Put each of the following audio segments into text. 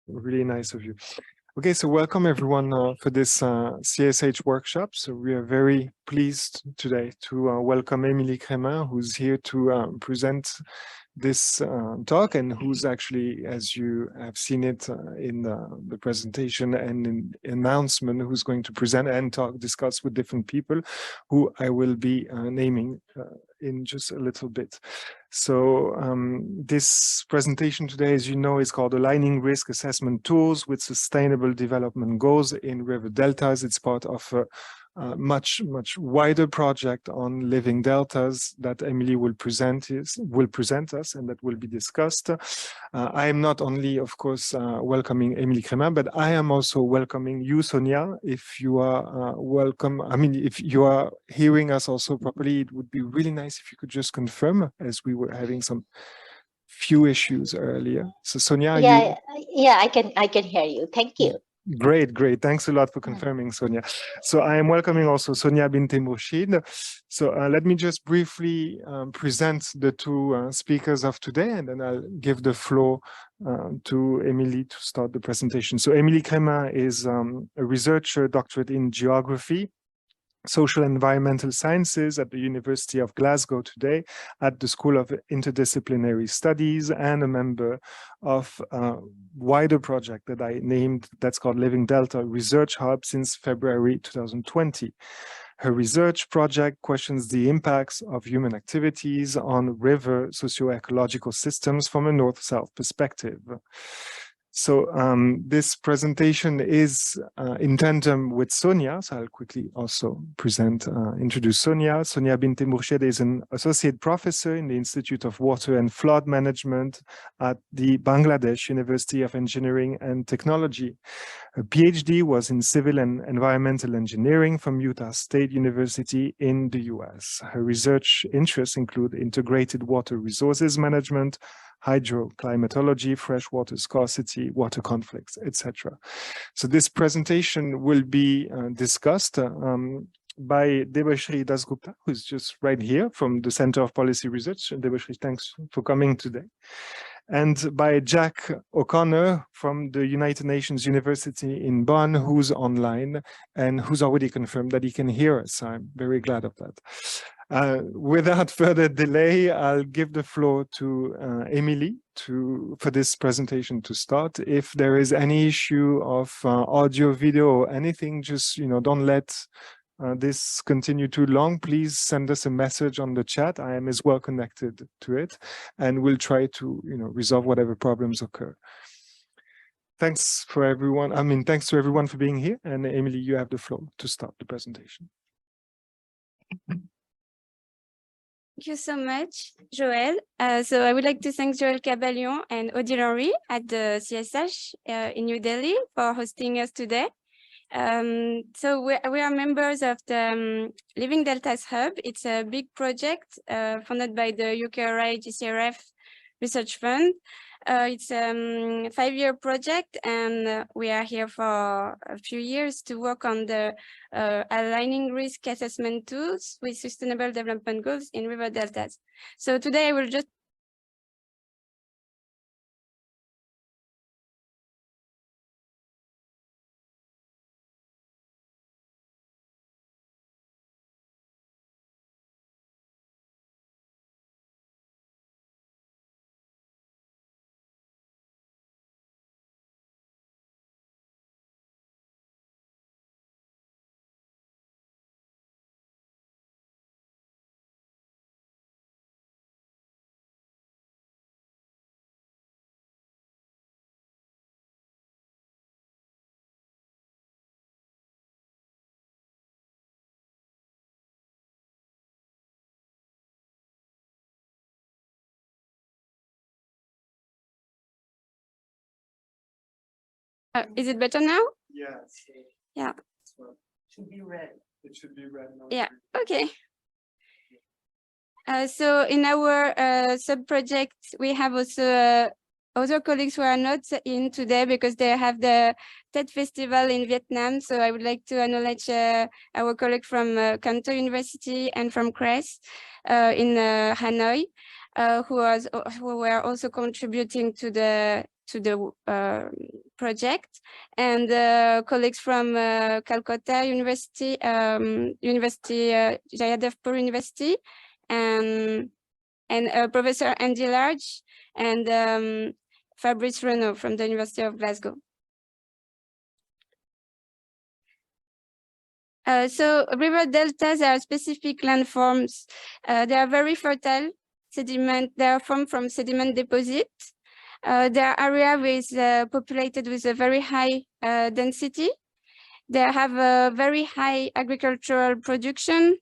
really nice of you. Okay, so welcome everyone for this CSH workshop. So we are very pleased today to welcome Émilie Crémin, who's here to present this talk, and who's actually, as you have seen it in the presentation and in announcement, who's going to present and discuss with different people who I will be naming in just a little bit. So this presentation today, as you know, is called Aligning Risk Assessment Tools with Sustainable Development Goals in River Deltas. It's part of a much wider project on living deltas that Émilie will present us, and that will be discussed. I am not only, of course, welcoming Émilie Crémin, but I am also welcoming you, Sonia. If you are welcome, I mean, if you are hearing us also properly, it would be really nice if you could just confirm, as we were having some few issues earlier. So Sonia, yeah, I can hear you. Thank you. Great. Thanks a lot for confirming, Sonia. So I am welcoming also Sonia Binte Mourchid. So let me just briefly present the two speakers of today, and then I'll give the floor to Émilie to start the presentation. So Émilie Crémin is a researcher, doctorate in geography, social and environmental sciences at the University of Glasgow today, at the School of Interdisciplinary Studies, and a member of a wider project that I named, that's called Living Delta Research Hub, since February 2020. Her research project questions the impacts of human activities on river socio-ecological systems from a north-south perspective. So this presentation is in tandem with Sonia. So I'll quickly also introduce Sonia. Sonia Binte Mourchid is an associate professor in the Institute of Water and Flood Management at the Bangladesh University of Engineering and Technology. Her PhD was in civil and environmental engineering from Utah State University in the US. Her research interests include integrated water resources management, hydroclimatology, freshwater scarcity, water conflicts, etc. So this presentation will be discussed by Debashri Dasgupta, who's just right here from the Center of Policy Research. Debashri, thanks for coming today. And by Jack O'Connor from the United Nations University in Bonn, who's online and who's already confirmed that he can hear us. I'm very glad of that. Without further delay, I'll give the floor to Émilie for this presentation to start. If there is any issue of audio, video, or anything, just don't let this continue too long. Please send us a message on the chat. I am as well connected to it, and we'll try to resolve whatever problems occur. Thanks for everyone. Thanks to everyone for being here. And Émilie, you have the floor to start the presentation. Thank you so much, Joël. So I would like to thank Joël Caballon and Odile Henry at the CSH in New Delhi for hosting us today. So we are members of the Living Deltas Hub. It's a big project funded by the GDRI GCRF Research Fund. It's a 5-year project, and we are here for a few years to work on the aligning risk assessment tools with sustainable development goals in river deltas. So today I will just is it better now? Yes. Yeah. It should be red. It should be red. Yeah. Okay. So in our sub-project, we have also other colleagues who are not in today because they have the TED Festival in Vietnam. So I would like to acknowledge our colleague from Canton University and from CRES in Hanoi, who were also contributing to the project, and colleagues from Calcutta University, Jayadevpur University, and Professor Andy Large, and Fabrice Renaud from the University of Glasgow. So river deltas are specific landforms. They are very fertile sediment. They are formed from sediment deposits. They are area with populated with a very high density. They have a very high agricultural production,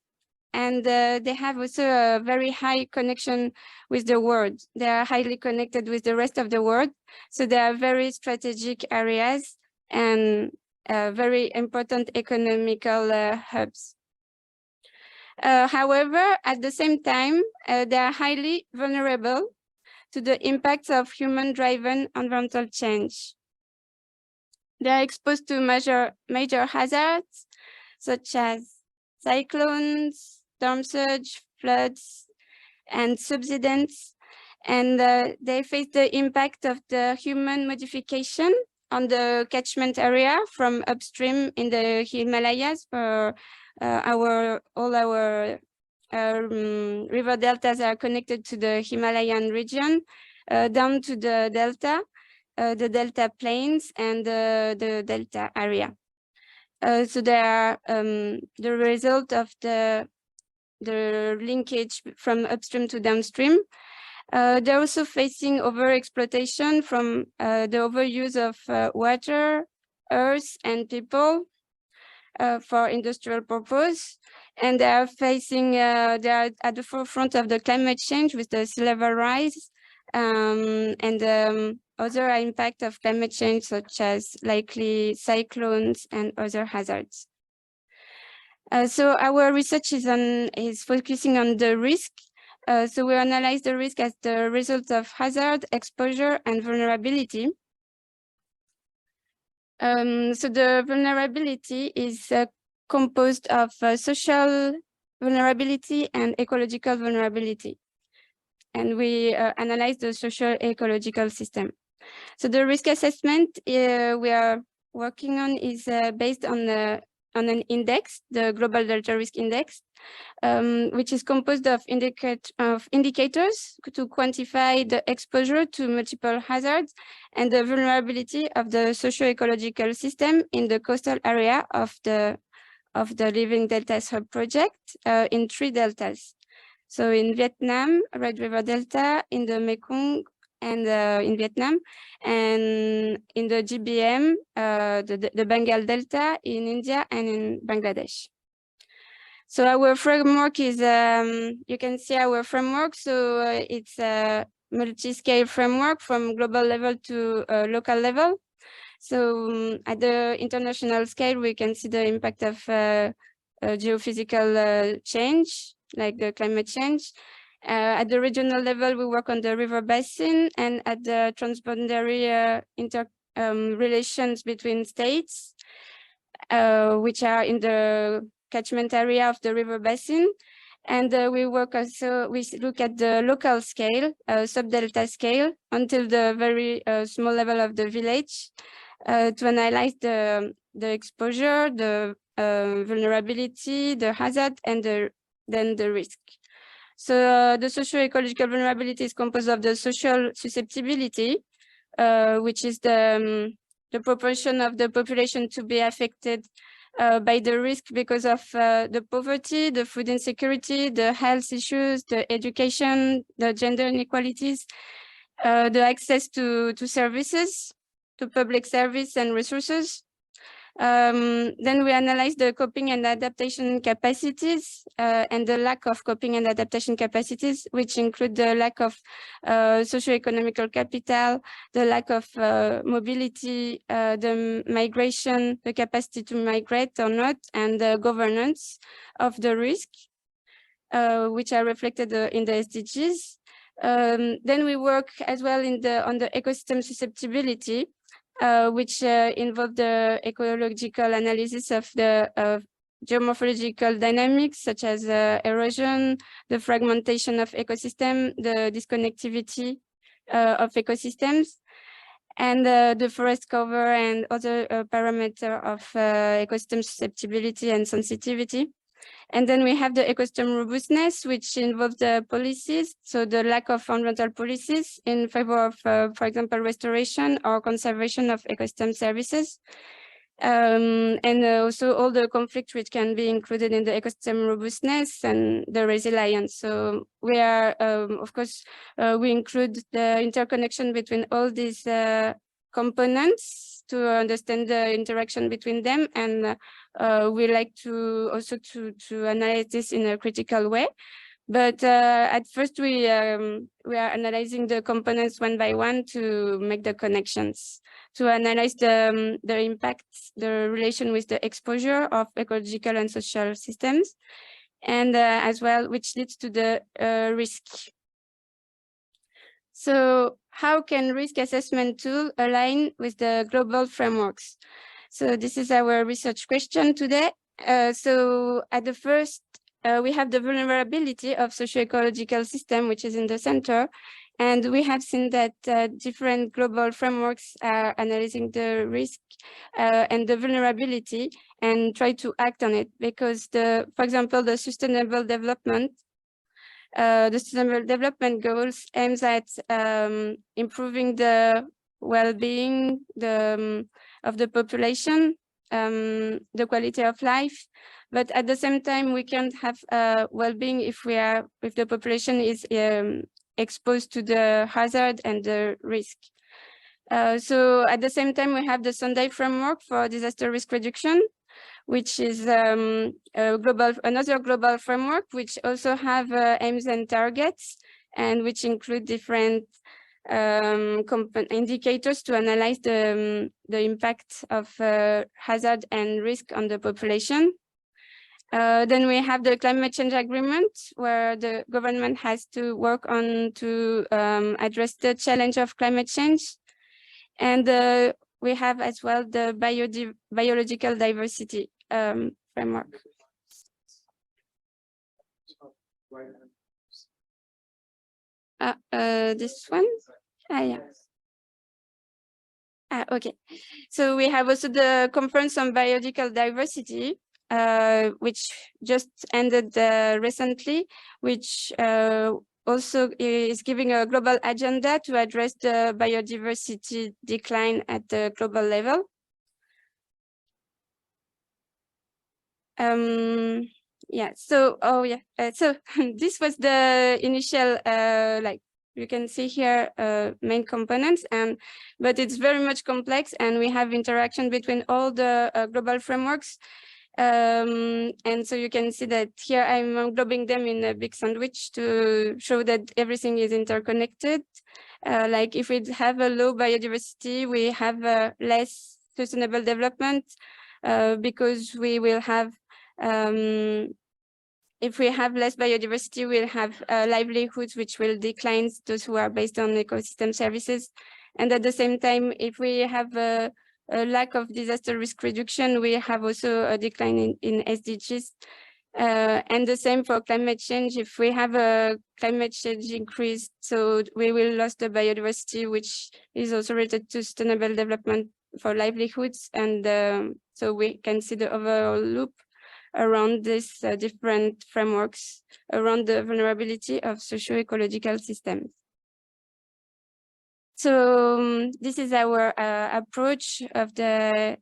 and they have also a very high connection with the world. They are highly connected with the rest of the world. So they are very strategic areas and very important economical hubs. However, at the same time, they are highly vulnerable to the impacts of human-driven environmental change. They are exposed to major hazards, such as cyclones, storm surge, floods, and subsidence, and they face the impact of the human modification on the catchment area from upstream in the Himalayas. For all our river deltas are connected to the Himalayan region, down to the delta plains, and the delta area. So they are the result of the linkage from upstream to downstream. They're also facing overexploitation from the overuse of water, earth, and people for industrial purpose. And they are facing, they are at the forefront of the climate change with the sea level rise and other impact of climate change, such as likely cyclones and other hazards. So our research is focusing on the risk. So we analyze the risk as the result of hazard, exposure, and vulnerability. So the vulnerability is composed of social vulnerability and ecological vulnerability. And we analyze the social ecological system. So the risk assessment we are working on is based on an index, the Global Delta Risk Index, which is composed of indicators to quantify the exposure to multiple hazards and the vulnerability of the socio-ecological system in the coastal area of the Living Deltas Hub project in 3 deltas. So in Vietnam, Red River Delta, in the Mekong, and in Vietnam, and in the GBM, the Bengal Delta in India and in Bangladesh. So our framework is, you can see our framework. So it's a multi-scale framework from global level to local level. So at the international scale, we can see the impact of geophysical change, like the climate change. At the regional level, we work on the river basin, and at the transboundary relations between states, which are in the catchment area of the river basin. And we work also, we look at the local scale, sub-delta scale, until the very small level of the village, to analyze the exposure, the vulnerability, the hazard, and then the risk. So the socio-ecological vulnerability is composed of the social susceptibility, which is the proportion of the population to be affected by the risk because of the poverty, the food insecurity, the health issues, the education, the gender inequalities, the access to services, to public service and resources. Then we analyze the coping and adaptation capacities and the lack of coping and adaptation capacities, which include the lack of socio-economical capital, the lack of mobility, the migration, the capacity to migrate or not, and the governance of the risk, which are reflected in the SDGs. Then we work as well on the ecosystem susceptibility, which involve the ecological analysis of the geomorphological dynamics, such as erosion, the fragmentation of ecosystem, the disconnectivity of ecosystems. and the forest cover and other parameter of ecosystem susceptibility and sensitivity. And then we have the ecosystem robustness, which involves the policies, so the lack of environmental policies in favor of, for example, restoration or conservation of ecosystem services. And also all the conflict which can be included in the ecosystem robustness and the resilience. So we are, of course, we include the interconnection between all these components to understand the interaction between them, and we like to also to analyze this in a critical way. But at first we are analyzing the components one by one to make the connections, to analyze the impacts, the relation with the exposure of ecological and social systems, and as well, which leads to the risk. So how can risk assessment tool align with the global frameworks? So this is our research question today. So at the first, we have the vulnerability of socio-ecological system, which is in the center. And we have seen that different global frameworks are analyzing the risk and the vulnerability and try to act on it, because for example, the sustainable development goals aims at improving the well-being of the population, the quality of life, but at the same time we can't have well-being if the population is exposed to the hazard and the risk. So at the same time we have the Sendai framework for disaster risk reduction, which is another global framework, which also have aims and targets, and which include different indicators to analyze the impact of hazard and risk on the population. Then we have the climate change agreement, where the government has to work on to address the challenge of climate change. And we have as well the biological diversity framework. This one? Yeah. Okay. So we have also the conference on biological diversity, which just ended recently, which also is giving a global agenda to address the biodiversity decline at the global level. Yeah, so, so this was the initial, like you can see here, main components, but it's very much complex, and we have interaction between all the global frameworks. And so you can see that here I'm englobing them in a big sandwich to show that everything is interconnected. Like if we have a low biodiversity, we have less sustainable development, because we will have, if we have less biodiversity, we'll have livelihoods which will decline, those who are based on ecosystem services. And at the same time, if we have a lack of disaster risk reduction, we have also a decline in SDGs. And the same for climate change. If we have a climate change increase, so we will lose the biodiversity, which is also related to sustainable development for livelihoods. And so we can see the overall loop around these different frameworks around the vulnerability of socio-ecological systems. So this is our approach of the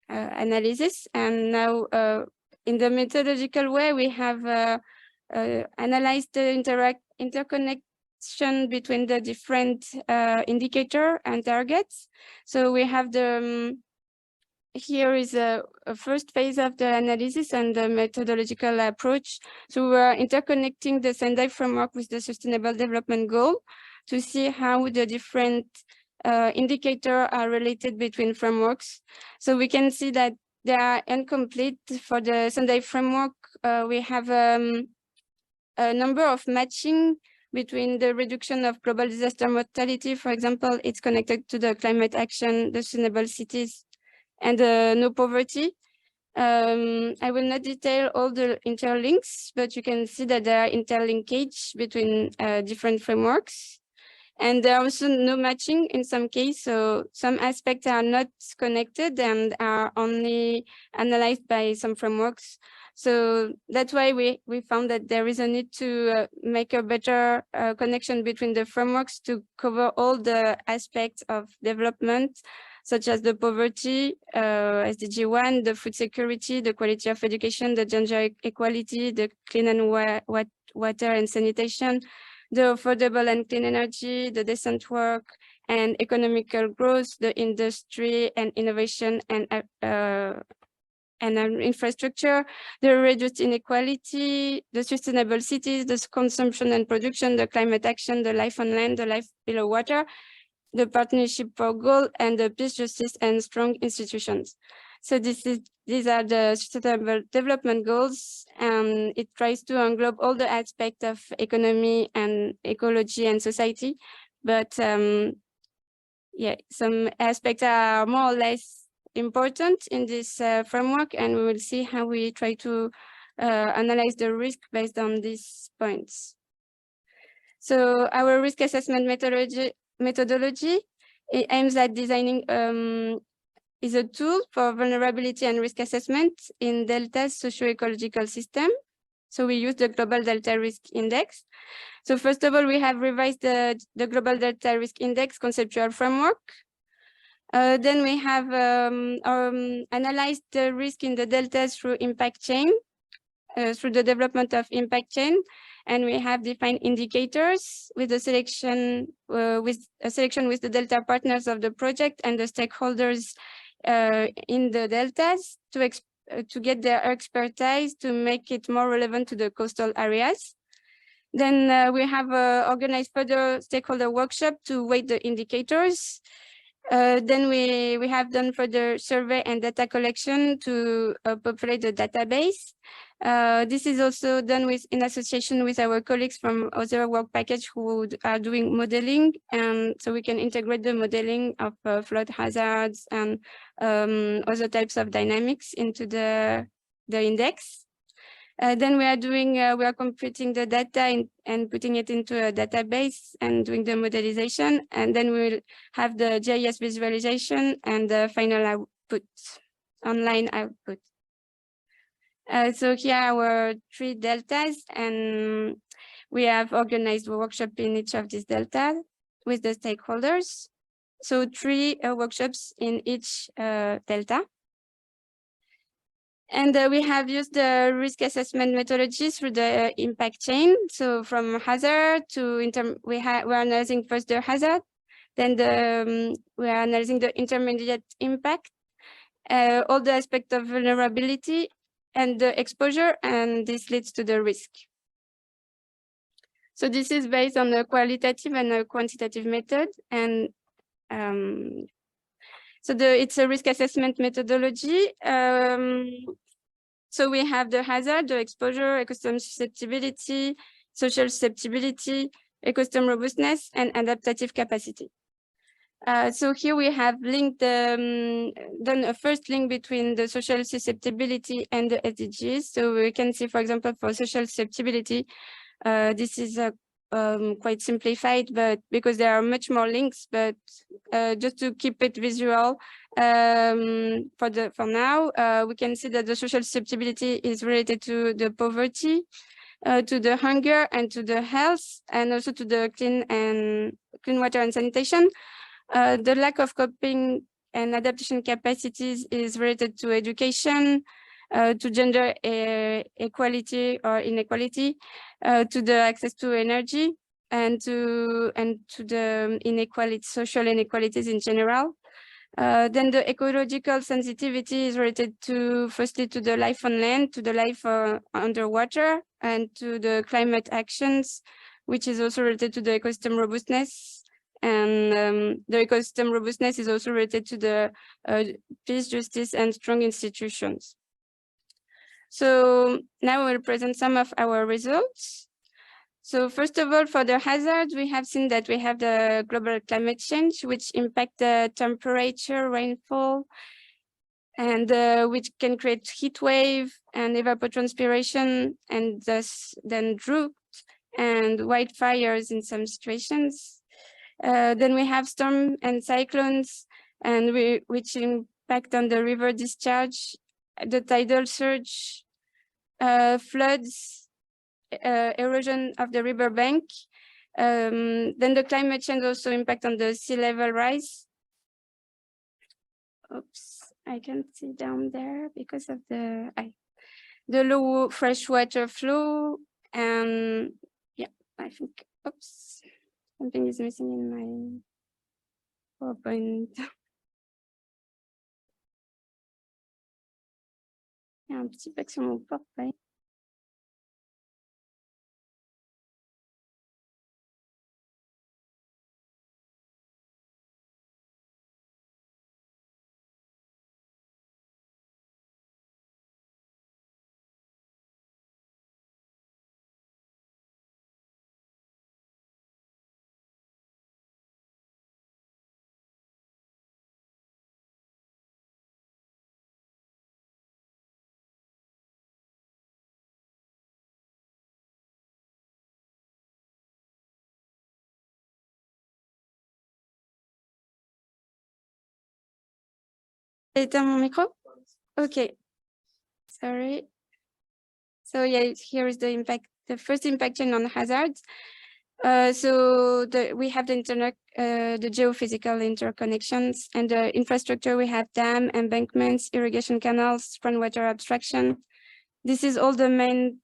analysis. And now in the methodological way, we have analyzed the interconnection between the different indicator and targets. So we have here is a first phase of the analysis and the methodological approach. So we are interconnecting the Sendai framework with the Sustainable Development Goal to see how the different indicators are related between frameworks. So we can see that they are incomplete. For the Sendai framework, we have a number of matching between the reduction of global disaster mortality. For example, it's connected to the climate action, the sustainable cities, and no poverty. I will not detail all the interlinks, but you can see that there are interlinkage between different frameworks. And there are also no matching in some cases. So some aspects are not connected and are only analyzed by some frameworks. So that's why we found that there is a need to make a better connection between the frameworks to cover all the aspects of development, such as the poverty, SDG 1, the food security, the quality of education, the gender equality, the clean and water and sanitation, the affordable and clean energy, the decent work and economical growth, the industry and innovation and infrastructure, the reduced inequality, the sustainable cities, the consumption and production, the climate action, the life on land, the life below water, the partnership for goal, and the peace, justice, and strong institutions. So these are the sustainable development goals, and it tries to englobe all the aspects of economy and ecology and society. But yeah, some aspects are more or less important in this framework, and we will see how we try to analyze the risk based on these points. So our risk assessment methodology it aims at designing is a tool for vulnerability and risk assessment in Delta's socio-ecological system. So we use the Global Delta Risk Index. So first of all, we have revised the Global Delta Risk Index conceptual framework. Then we have analyzed the risk in the deltas through impact chain, through the development of impact chain. And we have defined indicators with the selection with the delta partners of the project and the stakeholders in the deltas to get their expertise to make it more relevant to the coastal areas. Then we have organized further stakeholder workshop to weight the indicators. Then we have done further survey and data collection to populate the database. This is also done in association with our colleagues from other work package who are doing modeling, and so we can integrate the modeling of flood hazards and other types of dynamics into the index. Then we are computing the data and putting it into a database and doing the modelization, and then we'll have the GIS visualization and the final output, online output. So here are our 3 deltas, and we have organized a workshop in each of these deltas with the stakeholders. So 3 workshops in each delta. And we have used the risk assessment methodology through the impact chain. So from hazard to we're analyzing first the hazard, then we are analyzing the intermediate impact, all the aspects of vulnerability and the exposure, and this leads to the risk. So this is based on a qualitative and a quantitative method, and so it's a risk assessment methodology. So we have the hazard, the exposure, ecosystem susceptibility, social susceptibility, ecosystem robustness, and adaptive capacity. So here we have linked done a first link between the social susceptibility and the SDGs. So we can see, for example, for social susceptibility, this is quite simplified, but because there are much more links, but just to keep it visual, for now, we can see that the social susceptibility is related to the poverty, to the hunger, and to the health, and also to the clean water and sanitation. The lack of coping and adaptation capacities is related to education, to gender equality or inequality, to the access to energy, and to the inequality, social inequalities in general. Then the ecological sensitivity is related to, firstly, to the life on land, to the life underwater, and to the climate actions, which is also related to the ecosystem robustness. And the ecosystem robustness is also related to the peace, justice, and strong institutions. So now we'll present some of our results. So first of all, for the hazards, we have seen that we have the global climate change, which impact the temperature, rainfall, and which can create heat wave and evapotranspiration, and thus then drought and wildfires in some situations. Then we have storm and cyclones, and which impact on the river discharge, the tidal surge, floods, erosion of the riverbank. Then the climate change also impact on the sea level rise. Oops, I can't see down there because of the low freshwater flow. And yeah, I think, oops, something is missing in my PowerPoint. Il y a un petit bug sur mon PowerPoint. Éteins mon micro? Okay, sorry. So yeah, here is the impact, the first impact chain on hazards. So we have the internet, the geophysical interconnections, and the infrastructure. We have dam, embankments, irrigation canals, groundwater abstraction. This is all the main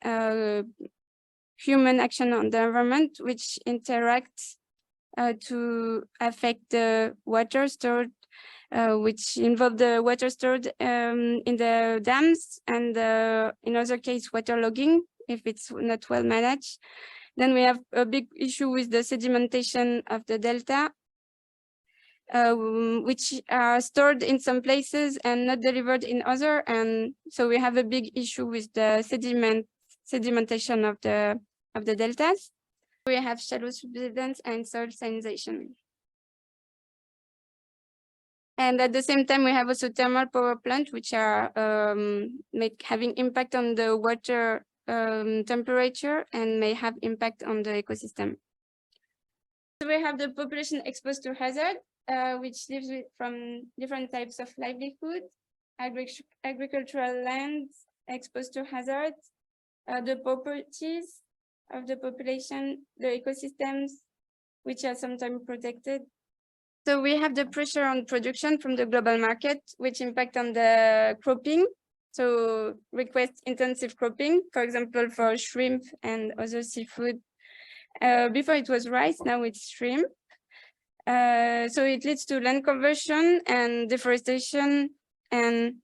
human action on the environment, which interact to affect the water stored, which involve the water stored in the dams, and in other case, water logging, if it's not well managed. Then we have a big issue with the sedimentation of the delta, which are stored in some places and not delivered in other. And so we have a big issue with the sedimentation of the deltas. We have shallow subsidence and soil salinization. And at the same time, we have also thermal power plants, which are having impact on the water temperature and may have impact on the ecosystem. So we have the population exposed to hazard, which lives from different types of livelihood, agricultural lands exposed to hazards, the properties of the population, the ecosystems, which are sometimes protected. So we have the pressure on production from the global market, which impact on the cropping. So request intensive cropping, for example, for shrimp and other seafood. Before it was rice, now it's shrimp. So it leads to land conversion and deforestation, and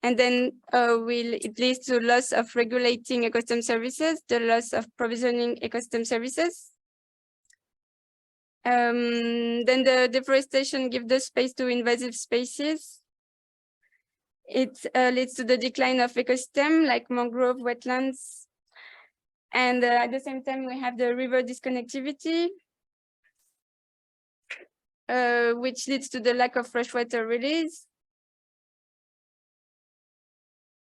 then it leads to loss of regulating ecosystem services, the loss of provisioning ecosystem services. Then the deforestation gives the space to invasive species. It leads to the decline of ecosystem like mangrove, wetlands. And at the same time, we have the river disconnectivity, which leads to the lack of freshwater release,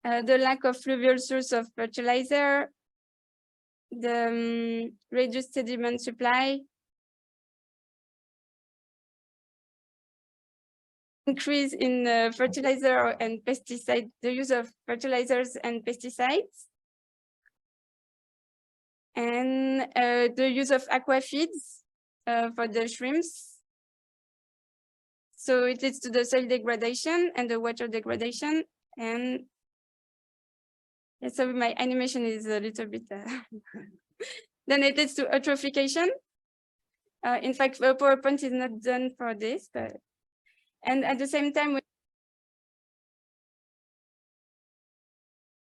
the lack of fluvial source of fertilizer, the reduced sediment supply, increase in fertilizer and pesticide, the use of fertilizers and pesticides, and the use of aqua feeds for the shrimps. So it leads to the soil degradation and the water degradation. And so my animation is a little bit, then it leads to eutrophication. In fact, the PowerPoint is not done for this, but, and at the same time, we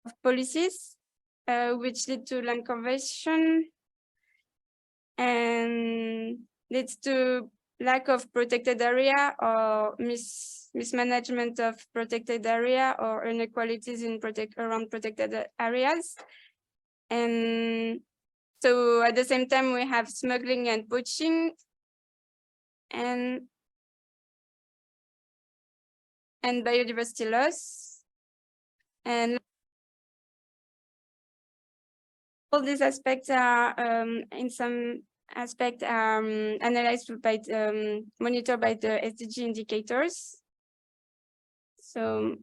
have policies which lead to land conversion and leads to lack of protected area or mismanagement of protected area or inequalities in around protected areas. And so at the same time, we have smuggling and poaching and biodiversity loss. And all these aspects are in some aspects are analyzed by monitored by the SDG indicators. So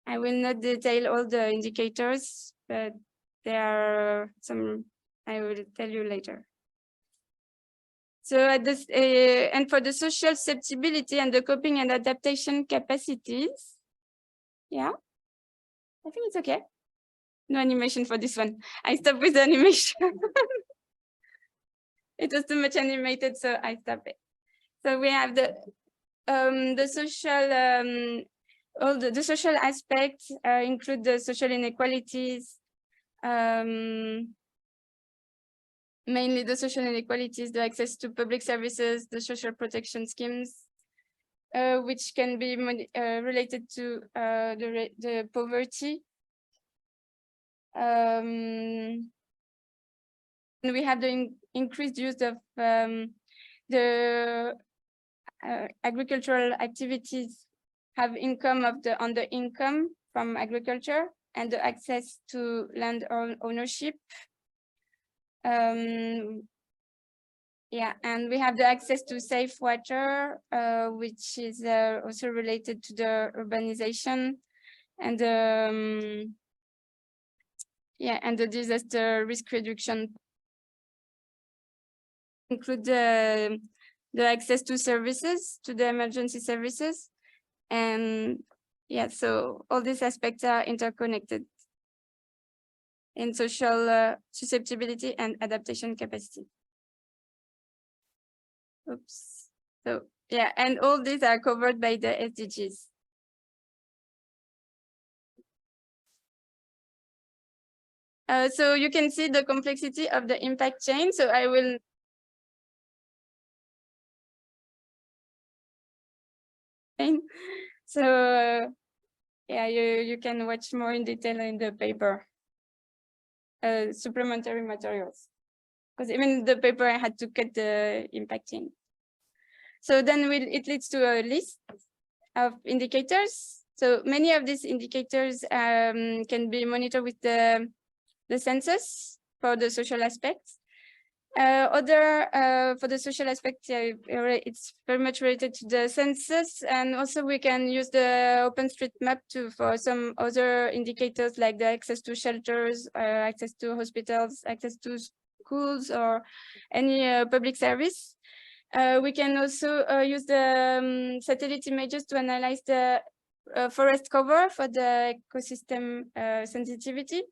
I will not detail all the indicators, but there are some I will tell you later. So at this, and for the social susceptibility and the coping and adaptation capacities, yeah, I think it's okay. No animation for this one. I stopped with the animation. It was too much animated, so I stopped it. So we have the social, all the social aspects include the social inequalities, mainly the social inequalities, the access to public services, the social protection schemes, which can be related to the poverty. And we have the increased use of the agricultural activities have income on the income from agriculture and the access to land ownership. Yeah, and we have the access to safe water, which is also related to the urbanization and yeah, and the disaster risk reduction. Include the access to services, to the emergency services, and yeah, so all these aspects are interconnected in social susceptibility and adaptation capacity. Oops. So yeah, and all these are covered by the SDGs. So you can see the complexity of the impact chain. So I will so yeah, you can watch more in detail in the paper. Supplementary materials, because even the paper I had to cut the impact chain. So then it leads to a list of indicators. So many of these indicators can be monitored with the census for the social aspects. For the social aspect, it's very much related to the census, and also we can use the OpenStreetMap for some other indicators like the access to shelters, access to hospitals, access to schools, or any public service. We can also use the satellite images to analyze the forest cover for the ecosystem sensitivity.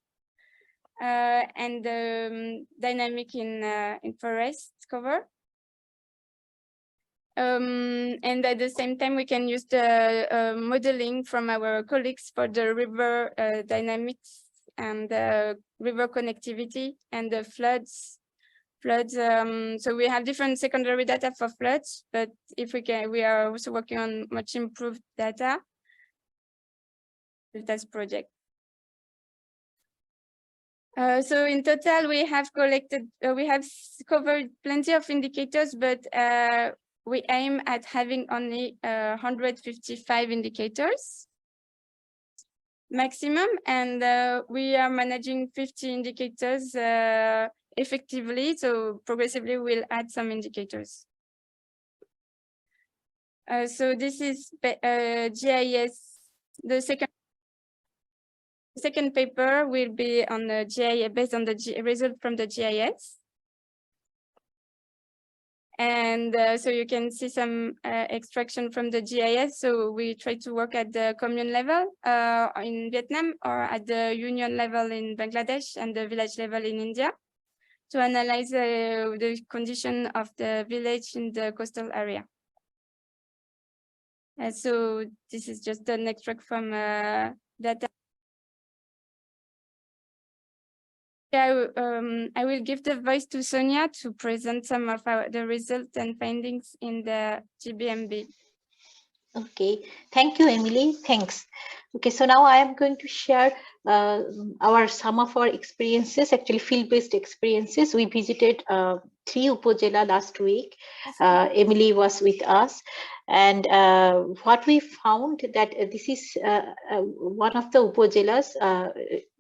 And the dynamic in forest cover. And at the same time, we can use the modeling from our colleagues for the river dynamics and the river connectivity and the floods. So we have different secondary data for floods, but if we are also working on much improved data. Deltas project. So in total, we have covered plenty of indicators, but we aim at having only 155 indicators maximum, and we are managing 50 indicators effectively. So progressively, we'll add some indicators. So this is GIS. The second paper will be on the GIS, based on the result from the GIS. And so you can see some extraction from the GIS. So we try to work at the commune level in Vietnam, or at the union level in Bangladesh, and the village level in India, to analyze the condition of the village in the coastal area. So this is just an extract from data. I will give the voice to Sonia to present some of the results and findings in the GBMB. Okay, thank you, Emily. Thanks. Okay, so now I am going to share some of our experiences, actually field-based experiences. We visited 3 Upojela last week. Emily was with us, and what we found that this is one of the Upojelas.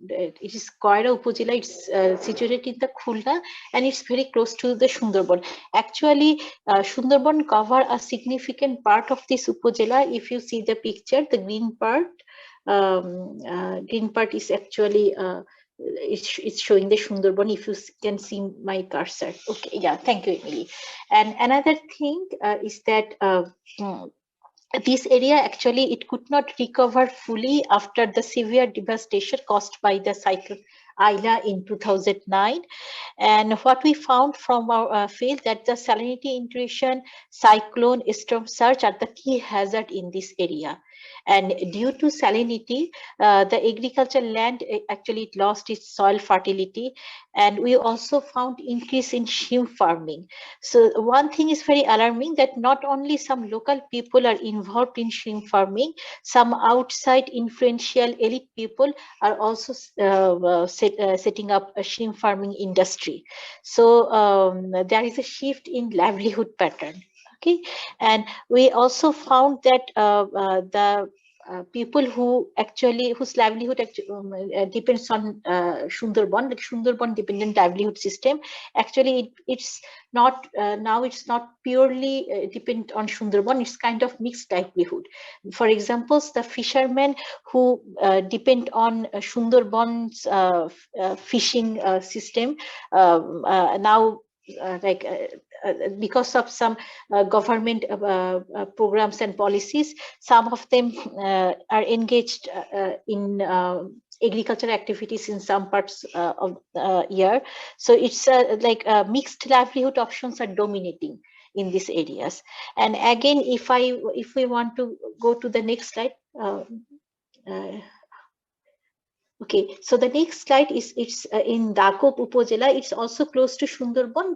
It is Koira Upojela. It's situated in the Khulna, and it's very close to the Sundarban. Actually, Sundarban cover a significant part of this Upojela. If you see the picture, the green part. Green part is actually it's showing the Sundarban. If you can see my cursor. Okay, yeah, thank you, Emily. And another thing is that this area actually it could not recover fully after the severe devastation caused by the cyclone Ayla in 2009. And what we found from our field that the salinity intrusion, cyclone, storm surge are the key hazard in this area. And due to salinity, the agricultural land actually it lost its soil fertility, and we also found increase in shrimp farming. So one thing is very alarming that not only some local people are involved in shrimp farming, some outside influential elite people are also setting up a shrimp farming industry. So there is a shift in livelihood pattern. Okay, and we also found that the people whose livelihood depends on Sundarban, like Sundarban dependent livelihood system. Actually, it's not now. It's not purely dependent on Sundarban. It's kind of mixed livelihood. For example, the fishermen who depend on Sundarban's fishing system now. Because of some government programs and policies, some of them are engaged in agricultural activities in some parts of the year. So it's like mixed livelihood options are dominating in these areas. And again, if we want to go to the next slide. Okay, so the next slide is it's in Dakop Upojela. It's also close to Sundarban,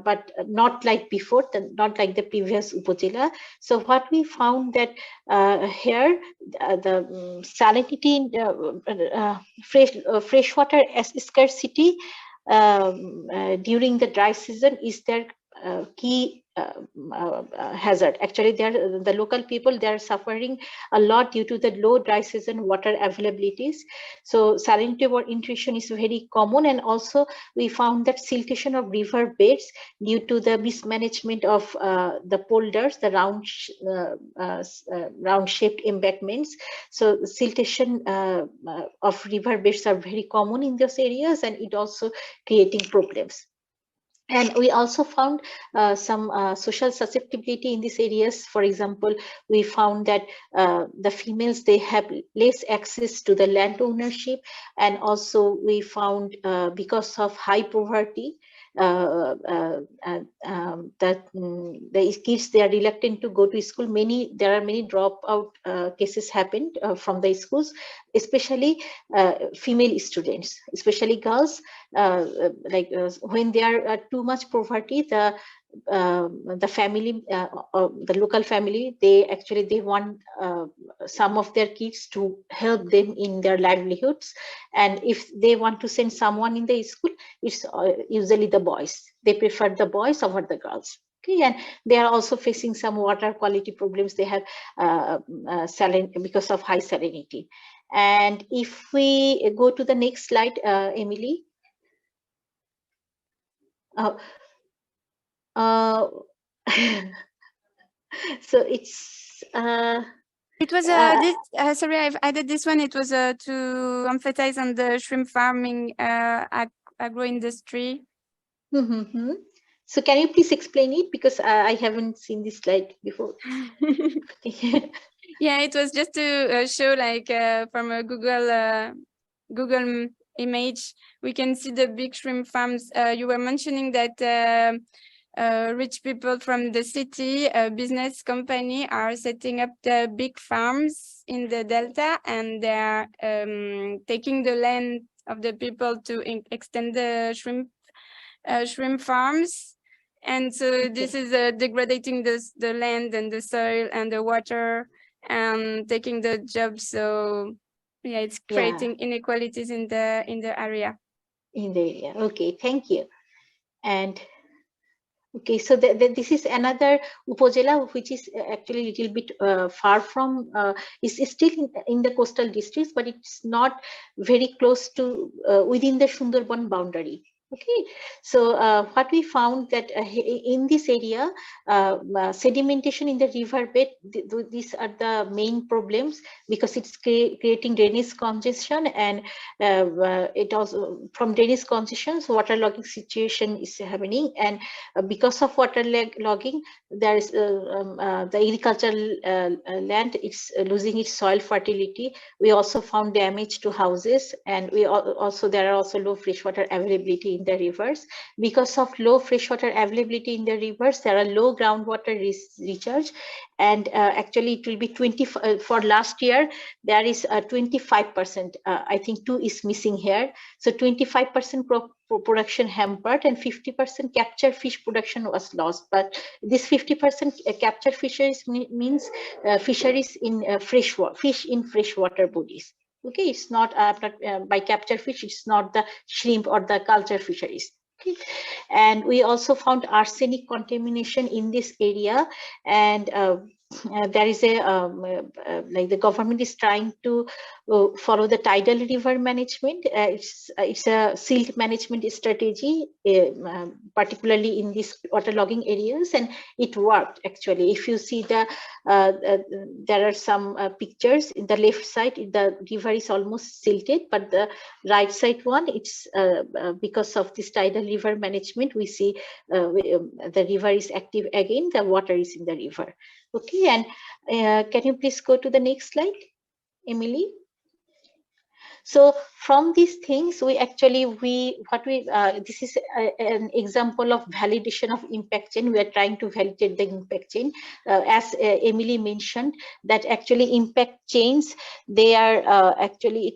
but not like before, not like the previous Upojela. So what we found that here the salinity, freshwater scarcity during the dry season is their key hazard. Actually, the local people, they are suffering a lot due to the low dry season water availabilities. So salinity or intrusion is very common, and also we found that siltation of river beds due to the mismanagement of the polders, the round shaped embankments. So siltation of river beds are very common in those areas, and it also creating problems. And we also found some social susceptibility in these areas. For example, we found that the females, they have less access to the land ownership, and also we found because of high poverty, that the kids, they are reluctant to go to school. There are many dropout cases happened from the schools, especially female students, especially girls. When there are too much poverty, the family, the local family, they want some of their kids to help them in their livelihoods, and if they want to send someone in the school, it's usually the boys. They prefer the boys over the girls. Okay, and they are also facing some water quality problems. They have because of high salinity. And if we go to the next slide, Emily. So it's it was sorry, I've added this one. It was to emphasize on the shrimp farming agro industry. So can you please explain it, because I haven't seen this slide before. Yeah, it was just to show, like from a Google image, we can see the big shrimp farms. You were mentioning that rich people from the city, business company, are setting up the big farms in the delta, and they're taking the land of the people to extend the shrimp farms. And so this is degrading the land and the soil and the water, and taking the job. So yeah, it's creating inequalities in the area. In the area. Okay, thank you. And okay, so this is another upojela which is actually a little bit far from, is still in the coastal districts, but it's not very close to within the Sundarban boundary. Okay, so what we found that in this area, sedimentation in the riverbed, these are the main problems, because it's creating drainage congestion, and it also from drainage congestion, so waterlogging situation is happening, and because of water logging, there is the agricultural land is losing its soil fertility. We also found damage to houses, and we also there are also low freshwater availability in the rivers. Because of low freshwater availability in the rivers, there are low groundwater recharge, and actually it will be 20 for last year. There is 25%. I think 2 is missing here. So 25% production hampered, and 50% capture fish production was lost. But this 50% capture fisheries means fisheries in fish in freshwater bodies. Okay, it's not by capture fish, it's not the shrimp or the culture fisheries. Okay. And we also found arsenic contamination in this area, and there is a like the government is trying to follow the tidal river management. It's a silt management strategy, particularly in these waterlogging areas, and it worked actually. If you see the there are some pictures in the left side, the river is almost silted, but the right side one, it's because of this tidal river management, we see the river is active again, the water is in the river. Okay, and can you please go to the next slide, Emily? So from these things, we actually this is an example of validation of impact chain. We are trying to validate the impact chain, as Emily mentioned, that actually impact chains, they are actually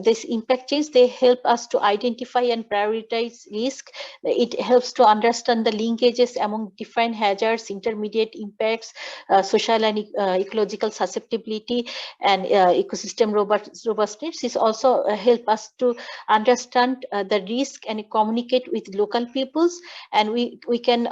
this impact chains, they help us to identify and prioritize risk. It helps to understand the linkages among different hazards, intermediate impacts, social and ecological susceptibility, and ecosystem robustness. It also help us to understand the risk and communicate with local peoples, and we can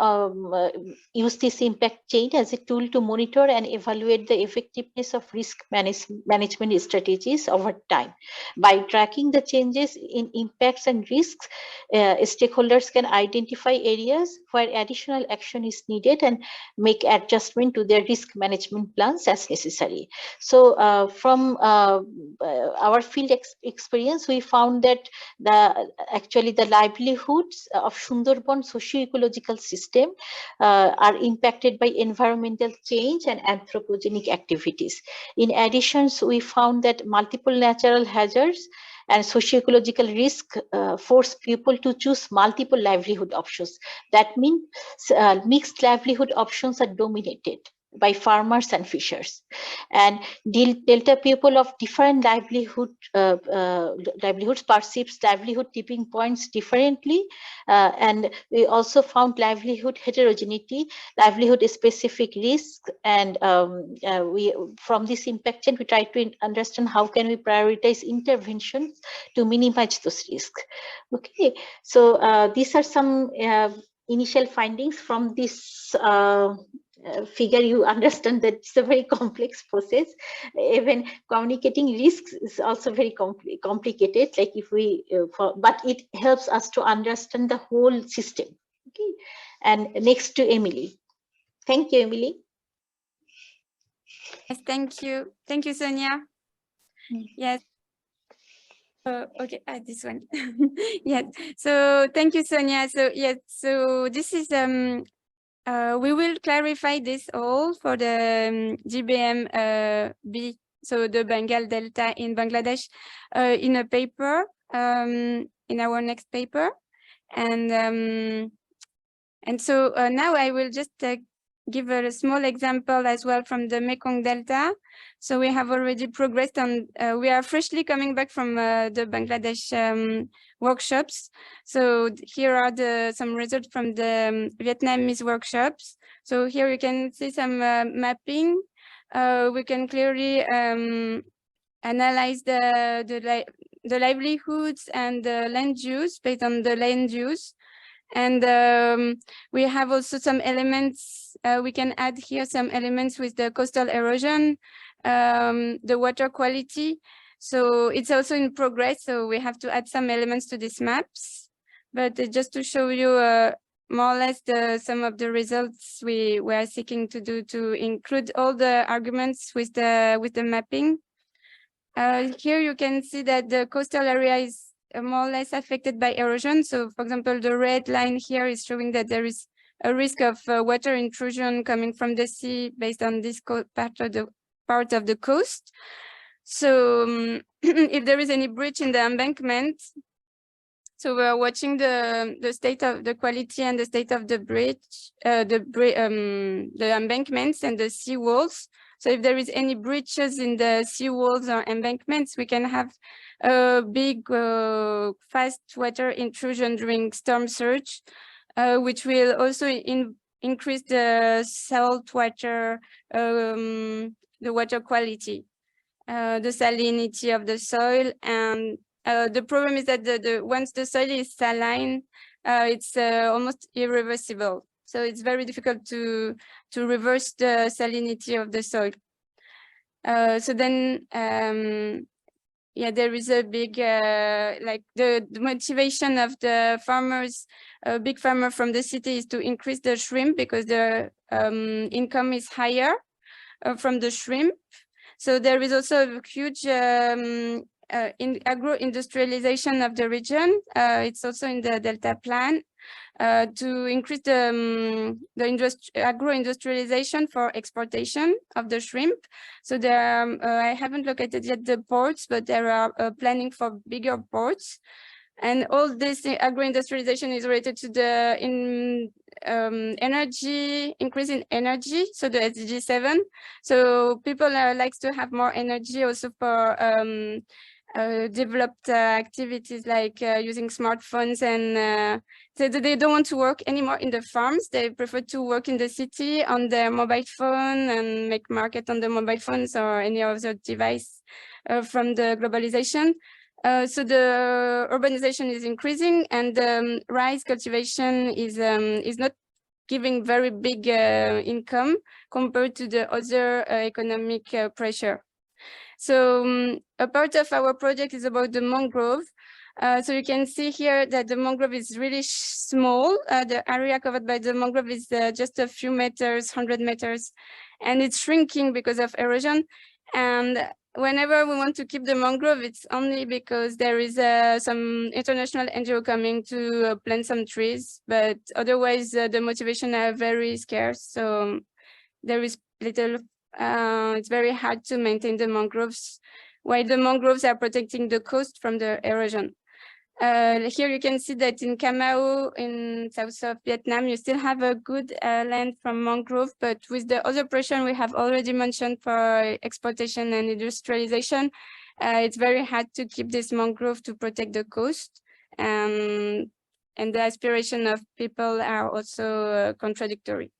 use this impact chain as a tool to monitor and evaluate the effectiveness of risk management strategies over time. By tracking the changes in impacts and risks, stakeholders can identify areas where additional action is needed and make adjustment to their risk management plans as necessary. So from our field experience, we found that actually the livelihoods of Sundarban socio-ecological system are impacted by environmental change and anthropogenic activities. In addition, we found that multiple natural hazards and socio-ecological risk force people to choose multiple livelihood options. That means mixed livelihood options are dominated by farmers and fishers, and delta people of different livelihoods perceives livelihood tipping points differently, and we also found livelihood heterogeneity, livelihood specific risks, and we from this impact chain we try to understand how can we prioritize interventions to minimize those risks. Okay, so these are some initial findings from this figure. You understand that it's a very complex process. Even communicating risks is also very complicated, like if we but it helps us to understand the whole system. Okay, and next to Emily. Thank you, Emily. Yes, thank you, Sonia. Yes. Okay, this one. Yes, so thank you, Sonia. So yes, so this is we will clarify this all for the GBM B, so the Bengal Delta in Bangladesh, in a paper, in our next paper, and so now I will just give a small example as well from the Mekong Delta. So we have already progressed on, we are freshly coming back from the Bangladesh workshops. So here are some results from the Vietnamese workshops. So here you can see some mapping. We can clearly analyze the livelihoods and the land use based on the land use. And we have also some elements, we can add here some elements with the coastal erosion, the water quality. So it's also in progress, so we have to add some elements to these maps. But just to show you more or less some of the results we were seeking to do to include all the arguments with the mapping. Here you can see that the coastal area is more or less affected by erosion. So for example, the red line here is showing that there is a risk of water intrusion coming from the sea based on this part of the coast. So if there is any breach in the embankment, so we're watching the state of the quality and the state of the bridge, the embankments and the sea walls. So if there is any breaches in the sea walls or embankments, we can have a big, fast water intrusion during storm surge, which will also increase the salt water, the water quality, the salinity of the soil. And the problem is that once the soil is saline, it's almost irreversible. So it's very difficult to reverse the salinity of the soil. So then, yeah, there is a big, like the motivation of the farmers, big farmer from the city is to increase the shrimp because the income is higher from the shrimp. So there is also a huge agro-industrialization of the region. It's also in the Delta plan to increase the agro-industrialization for exportation of the shrimp. So there are, I haven't located yet the ports, but there are planning for bigger ports. And all this agro-industrialization is related to the energy, increase in energy, so the SDG 7. So people likes to have more energy also for developed activities like using smartphones, and they don't want to work anymore in the farms. They prefer to work in the city on their mobile phone and make market on the mobile phones or any other device from the globalization. So the urbanization is increasing, and rice cultivation is not giving very big income compared to the other economic pressure. So a part of our project is about the mangrove. So you can see here that the mangrove is really small. The area covered by the mangrove is just a few meters, 100 meters, and it's shrinking because of erosion. And whenever we want to keep the mangrove, it's only because there is some international NGO coming to plant some trees, but otherwise the motivation are very scarce. So there is little, it's very hard to maintain the mangroves, while the mangroves are protecting the coast from the erosion. Here you can see that in Camao, in south of Vietnam, you still have a good land from mangrove, but with the other pressure we have already mentioned for exportation and industrialization, it's very hard to keep this mangrove to protect the coast. And the aspiration of people are also contradictory.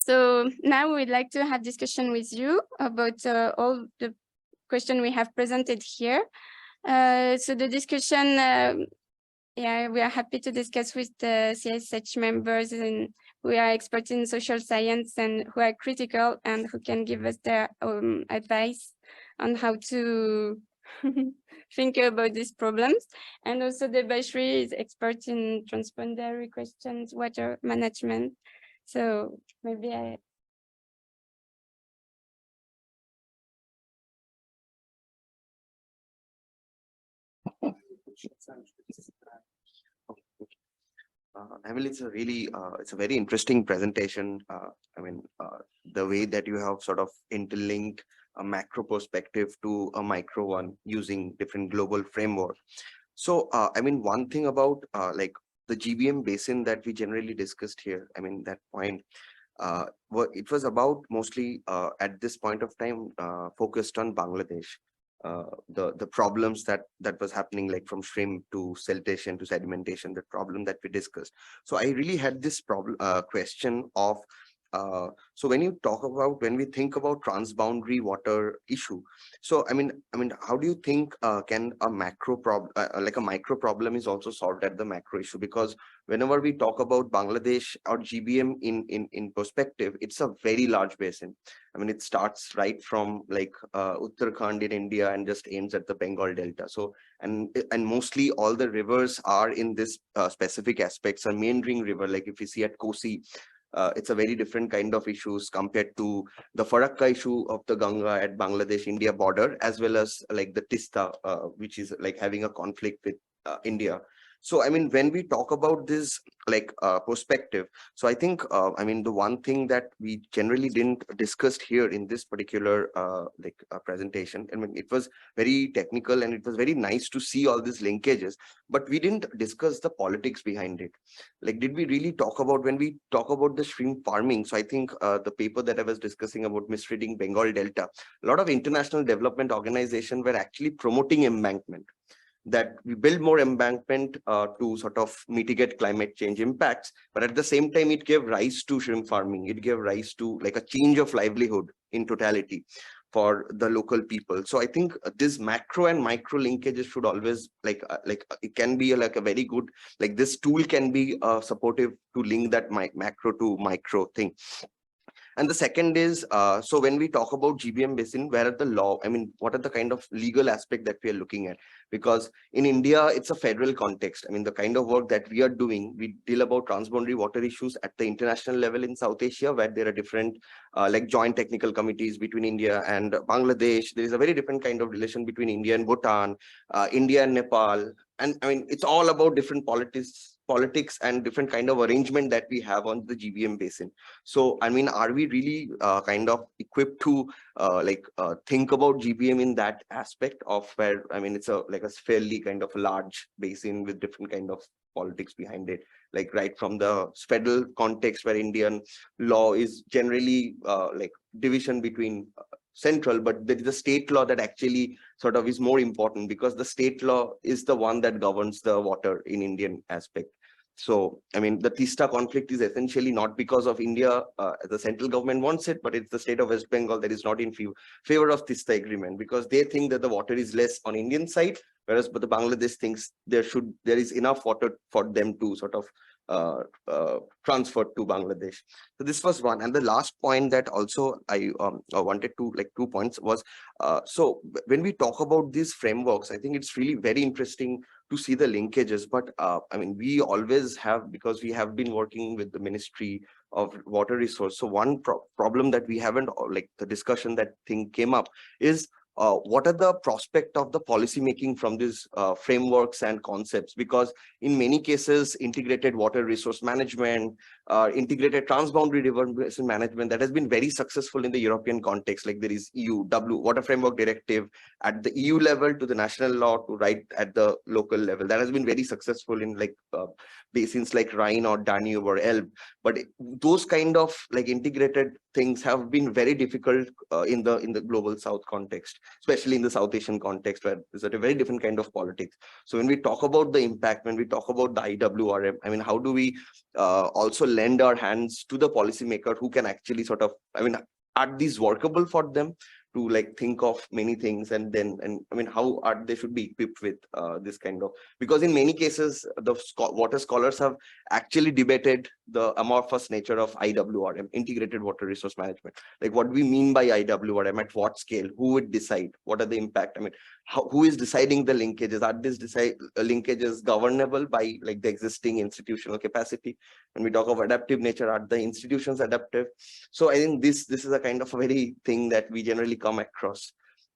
So now we'd like to have discussion with you about all the questions we have presented here. So the discussion, yeah, we are happy to discuss with the CSH members and who are experts in social science and who are critical and who can give us their advice on how to think about these problems. And also the Bashri is expert in transboundary questions, water management. So maybe I... Emily, it's a really, it's a very interesting presentation. I mean, the way that you have sort of interlinked a macro perspective to a micro one using different global framework. So, I mean, one thing about like the GBM basin that we generally discussed here, I mean, that point, it was about mostly at this point of time focused on Bangladesh. the problems that was happening, like from shrimp to siltation to sedimentation, the problem that we discussed. So I really had this problem question of so when we think about transboundary water issue, so I mean how do you think can a macro problem like a micro problem is also solved at the macro issue? Because whenever we talk about Bangladesh or GBM in perspective, it's a very large basin. I mean, it starts right from like Uttarakhand in India and just ends at the Bengal Delta. So and mostly all the rivers are in this specific aspects. A meandering river, like if you see at Kosi, it's a very different kind of issues compared to the Farakka issue of the Ganga at Bangladesh-India border, as well as like the Tista, which is like having a conflict with India. So, I mean, when we talk about this like perspective, so I think, I mean, the one thing that we generally didn't discuss here in this particular presentation, I mean, it was very technical and it was very nice to see all these linkages, but we didn't discuss the politics behind it. Like, did we really talk about, when we talk about the shrimp farming? So I think the paper that I was discussing about misreading Bengal Delta, a lot of international development organizations were actually promoting embankment, that we build more embankment to sort of mitigate climate change impacts. But at the same time, it gave rise to shrimp farming. It gave rise to like a change of livelihood in totality for the local people. So I think this macro and micro linkages should always it can be like a very good, like this tool can be supportive to link that macro to micro thing. And the second is, so when we talk about GBM basin, where are the law? I mean, what are the kind of legal aspect that we are looking at? Because in India, it's a federal context. I mean, the kind of work that we are doing, we deal about transboundary water issues at the international level in South Asia, where there are different like joint technical committees between India and Bangladesh. There is a very different kind of relation between India and Bhutan, India and Nepal. And I mean, it's all about different politics and different kind of arrangement that we have on the GBM basin. So, I mean, are we really kind of equipped to think about GBM in that aspect of where, I mean, it's a fairly kind of a large basin with different kind of politics behind it, like right from the federal context where Indian law is generally like division between central, but there is a state law that actually sort of is more important, because the state law is the one that governs the water in Indian aspect. So, I mean, the Tista conflict is essentially not because of India, the central government wants it, but it's the state of West Bengal that is not in favor of Tista agreement, because they think that the water is less on Indian side, whereas but the Bangladesh thinks there is enough water for them to sort of transferred to Bangladesh. So this was one. And the last point that also I wanted to, like 2 points was, so when we talk about these frameworks, I think it's really very interesting to see the linkages. But I mean, we always have, because we have been working with the Ministry of Water Resource. So one problem that we haven't, like the discussion that thing came up is, what are the prospect of the policy making from these frameworks and concepts? Because in many cases, integrated water resource management, integrated transboundary river basin management, that has been very successful in the European context. Like there is EU Water Framework Directive at the EU level to the national law to right at the local level. That has been very successful in like basins like Rhine or Danube or Elbe. But those kind of like integrated things have been very difficult in the global South context, especially in the South Asian context, where there's a very different kind of politics. So when we talk about the impact, when we talk about the IWRM, I mean, how do we also lend our hands to the policymaker who can actually sort of, I mean, are these workable for them to like think of many things, and I mean, how are they should be equipped with this kind of, because in many cases the water scholars have actually debated the amorphous nature of IWRM, integrated water resource management. Like what we mean by IWRM, at what scale, who would decide, what are the impact, I mean, who is deciding the linkages, are these linkages governable by like the existing institutional capacity? When we talk of adaptive nature, are the institutions adaptive? So I think this is a kind of a very thing that we generally come across.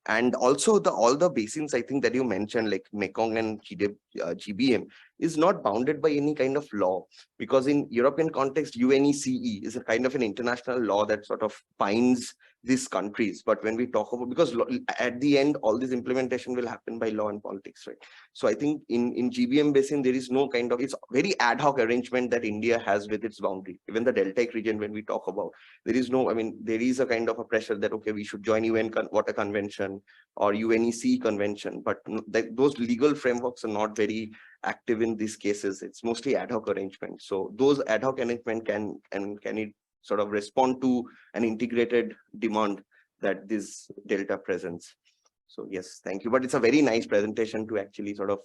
And also all the basins, I think, that you mentioned, like Mekong and GBM, is not bounded by any kind of law, because in European context, UNECE is a kind of an international law that sort of binds these countries. But when we talk about, because at the end, all this implementation will happen by law and politics, right? So I think in GBM basin, there is no kind of, it's very ad hoc arrangement that India has with its boundary. Even the deltaic region, when we talk about, there is no, I mean, there is a kind of a pressure that, okay, we should join UN Water Convention or UNEC Convention, but those legal frameworks are not very active in these cases. It's mostly ad hoc arrangements. So those ad hoc arrangement can it sort of respond to an integrated demand that this delta presents. So yes, thank you. But it's a very nice presentation to actually sort of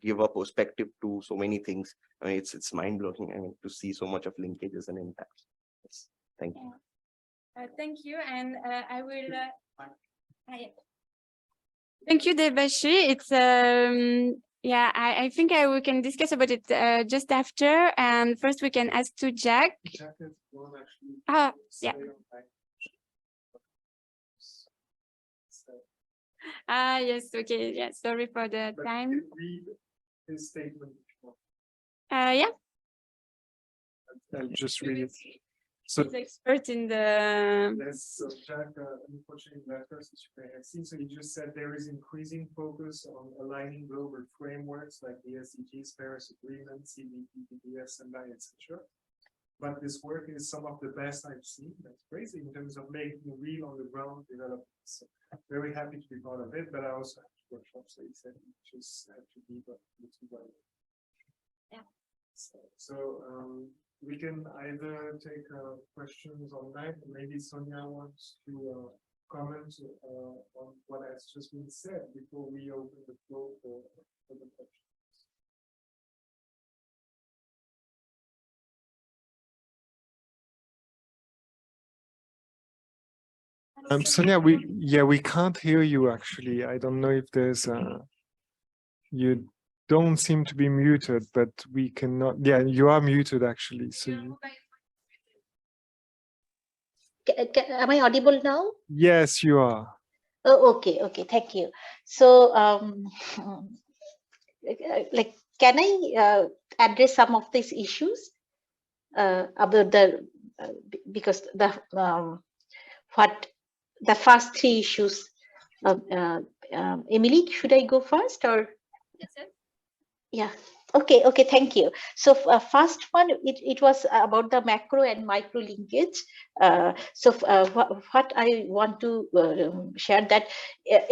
give a perspective to so many things. I mean, it's mind-blowing, I mean, to see so much of linkages and impacts. Yes, thank you. Thank you, and I will. Thank you, Debashi. It's yeah, I think we can discuss about it just after, and first we can ask to Jack. Ah, yeah. Ah, yes, okay, yeah, sorry for the time. Read his statement. Yeah. I'll just read it. So He's expert in the. so Jack, unfortunately, that first which you may have seen. So he just said there is increasing focus on aligning global frameworks like the SDGs, Paris Agreement, CBP, and etc. But this work is some of the best I've seen. That's crazy in terms of making real on the ground developments. So very happy to be part of it, but I also have to workshop. So he said you just have to be but yeah. So we can either take questions online, or maybe Sonia wants to comment on what has just been said before we open the floor for the questions. Sonia, we can't hear you actually. I don't know if there's you don't seem to be muted, but we cannot. Yeah, you are muted actually. So you... Am I audible now? Yes, you are. Oh, okay, thank you. So like, can I address some of these issues about the because the what the first three issues? Emily, should I go first or? Yes, sir. Yeah. Okay, thank you. So first one, it was about the macro and micro linkage. So what I want to share that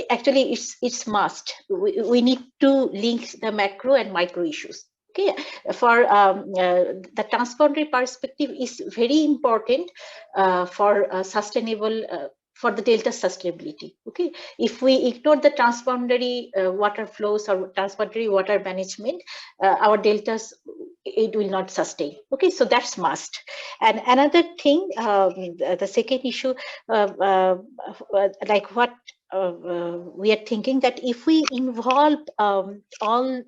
actually it's must. We need to link the macro and micro issues. Okay, for the transboundary perspective is very important for sustainable for the delta sustainability. Okay, if we ignore the transboundary water flows or transboundary water management, our deltas, it will not sustain. Okay, so that's must. And another thing, the second issue, like what we are thinking, that if we involve all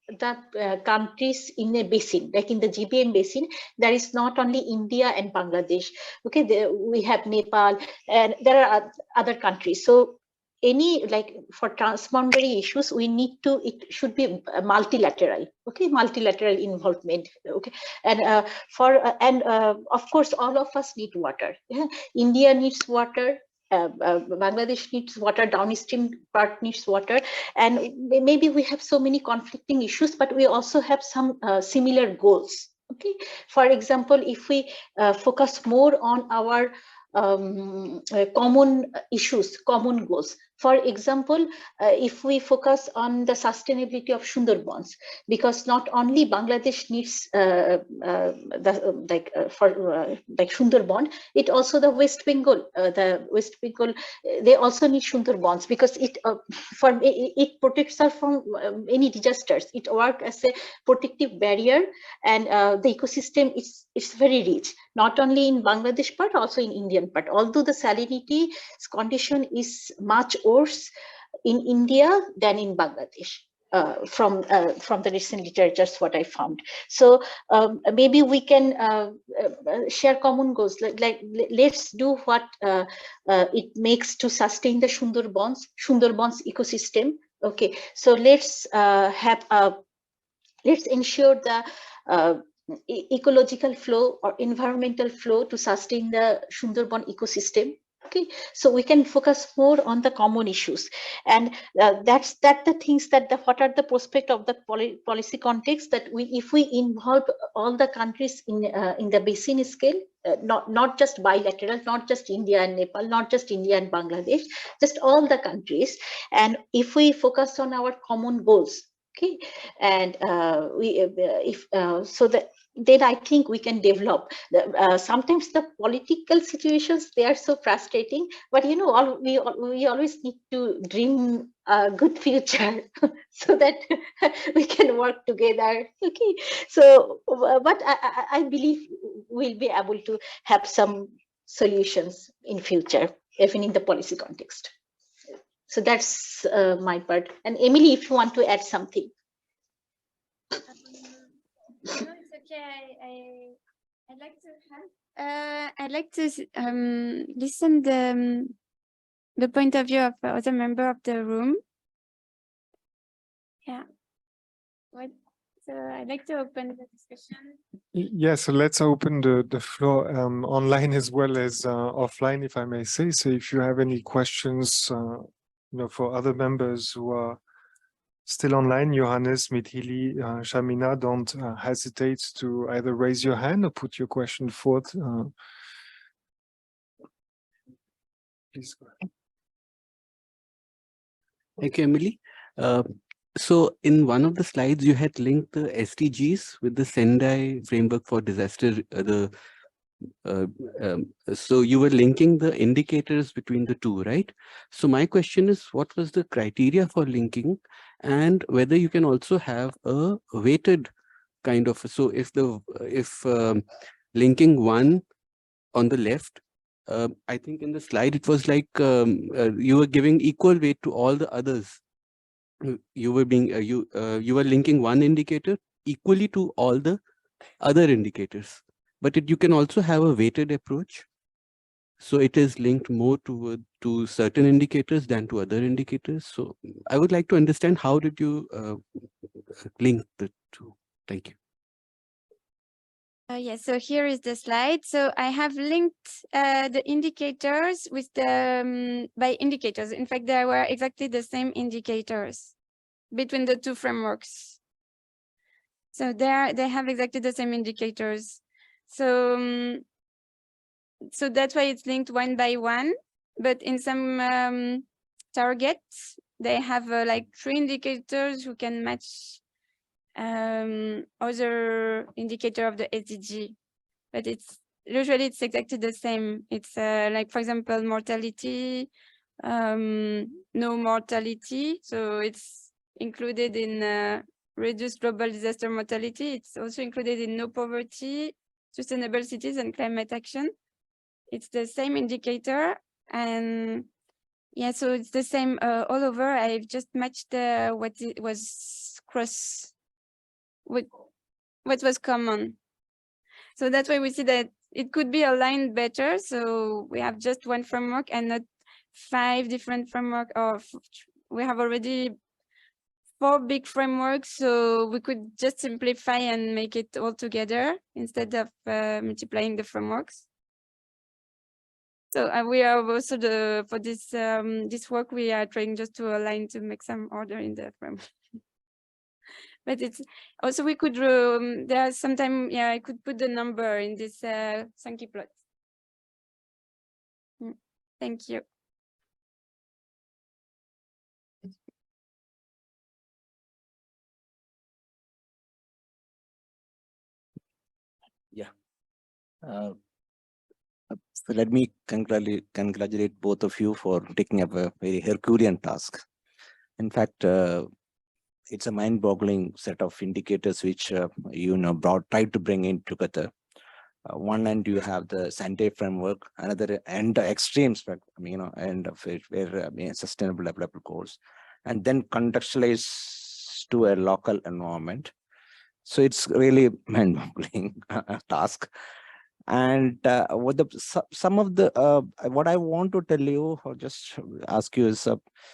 the countries in a basin, like in the GBM basin, there is not only India and Bangladesh. Okay, we have Nepal, and there are other countries. So any, like for transboundary issues, we need to, it should be multilateral. Okay, multilateral involvement. Okay, and of course all of us need water. Yeah? India needs water. Bangladesh needs water, downstream part needs water, and maybe we have so many conflicting issues, but we also have some similar goals. Okay, for example, if we focus more on our common issues, common goals. For example, if we focus on the sustainability of Sundarbans, because not only Bangladesh needs like Sundarban, it also the West Bengal, they also need Sundarbans because it it protects us from any disasters. It works as a protective barrier, and the ecosystem is very rich, not only in Bangladesh but also in Indian part. Although the salinity condition is much worse in India than in Bangladesh. From the recent literature, what I found. So maybe we can share common goals. Like let's do what it makes to sustain the Sundarbans ecosystem. Okay, so let's let's ensure the ecological flow or environmental flow to sustain the Sundarban ecosystem. Okay, so we can focus more on the common issues, and that's the things that what are the prospect of the policy context, that if we involve all the countries in the basin scale, not just bilateral, not just India and Nepal, not just India and Bangladesh, just all the countries, and if we focus on our common goals, okay, and so that then I think we can develop. Sometimes the political situations, they are so frustrating, but you know, we always need to dream a good future so that we can work together. Okay, so but I believe we'll be able to have some solutions in future, even in the policy context. So that's my part. And Emily, if you want to add something. No, it's okay. I'd like to help. I'd like to listen the point of view of other member of the room. Yeah. So I'd like to open the discussion. Yeah, so let's open the floor online as well as offline, if I may say. So if you have any questions, you know, for other members who are still online, Johannes, Mithili, Shamina, don't hesitate to either raise your hand or put your question forth. Please go ahead. Thank you, Emily. So in one of the slides, you had linked the SDGs with the Sendai framework for disaster. So you were linking the indicators between the two, right? So my question is, what was the criteria for linking, and whether you can also have a weighted kind of, so if linking one on the left, I think in the slide it was like you were giving equal weight to all the others. You were being you were linking one indicator equally to all the other indicators, but you can also have a weighted approach. So it is linked more to certain indicators than to other indicators. So I would like to understand, how did you link the two? Thank you. Yes, so here is the slide. So I have linked the indicators with the by indicators. In fact, there were exactly the same indicators between the two frameworks. So they have exactly the same indicators. So so that's why it's linked one by one. But in some targets, they have like 3 indicators who can match other indicator of the SDG, but usually it's exactly the same. It's like, for example, mortality, no mortality. So it's included in reduced global disaster mortality. It's also included in no poverty, sustainable cities, and climate action. It's the same indicator, and yeah, so it's the same all over. I've just matched what it was cross. What was common. So that's why we see that it could be aligned better. So we have just one framework and not 5 different frameworks, or we have already 4 big frameworks. So we could just simplify and make it all together instead of multiplying the frameworks. So we are also for this this work, we are trying just to align to make some order in the framework. But it's also, we could there are sometimes, yeah, I could put the number in this Sankey plot. Thank you. Yeah. So let me congratulate both of you for taking up a very Herculean task. In fact, it's a mind-boggling set of indicators which tried to bring in together. One end you have the Sendai framework, another end the extreme spectrum, end of it where sustainable development goals, and then contextualize to a local environment. So it's really mind-boggling task. And some of the what I want to tell you, or just ask you, is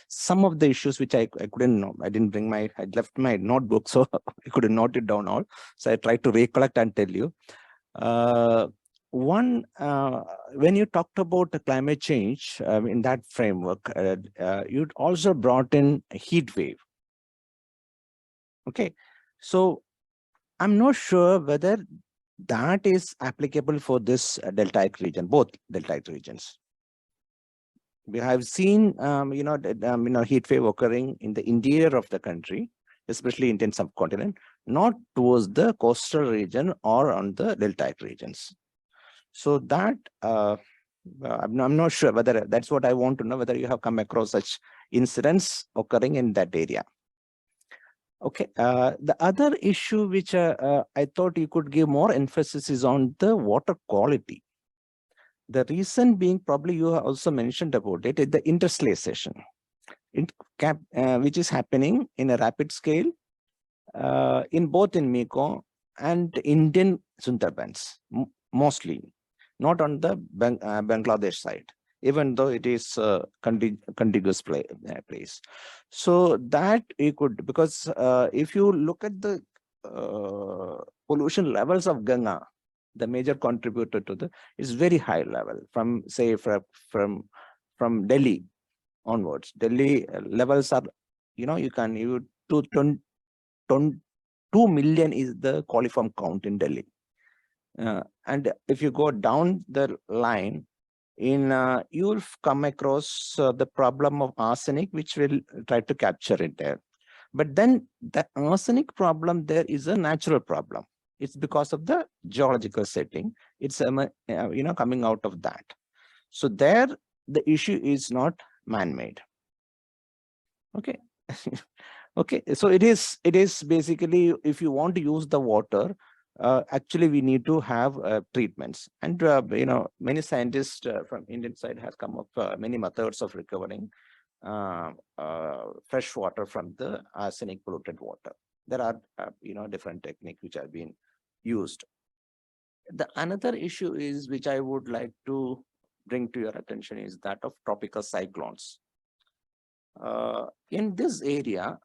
some of the issues which I couldn't know. I left my notebook, so I couldn't note it down all. So I tried to recollect and tell you. One, when you talked about the climate change in that framework, you also brought in a heat wave. Okay, so I'm not sure whether that is applicable for this deltaic region, both deltaic regions. We have seen, heat wave occurring in the interior of the country, especially Indian subcontinent, not towards the coastal region or on the deltaic regions. So that I'm not sure whether that's what I want to know, whether you have come across such incidents occurring in that area. Okay, the other issue which I thought you could give more emphasis is on the water quality. The reason being, probably you have also mentioned about it, is the interslaceation, which is happening in a rapid scale in both in Mekong and Indian Sundarbans, mostly, not on the Bangladesh side, even though it is a contiguous place. So that you could, because if you look at the pollution levels of Ganga, the major contributor to the is very high level from, say, from Delhi onwards. Delhi levels are, you 2 million is the coliform count in Delhi. And if you go down the line, you'll come across the problem of arsenic, which will try to capture it there. But then the arsenic problem there is a natural problem. It's because of the geological setting. It's coming out of that. So there, the issue is not man-made. Okay. Okay. So it is basically, if you want to use the water, actually we need to have treatments, and many scientists from Indian side has come up many methods of recovering fresh water from the arsenic polluted water. There are different techniques which have been used. The another issue is, which I would like to bring to your attention, is that of tropical cyclones. In this area,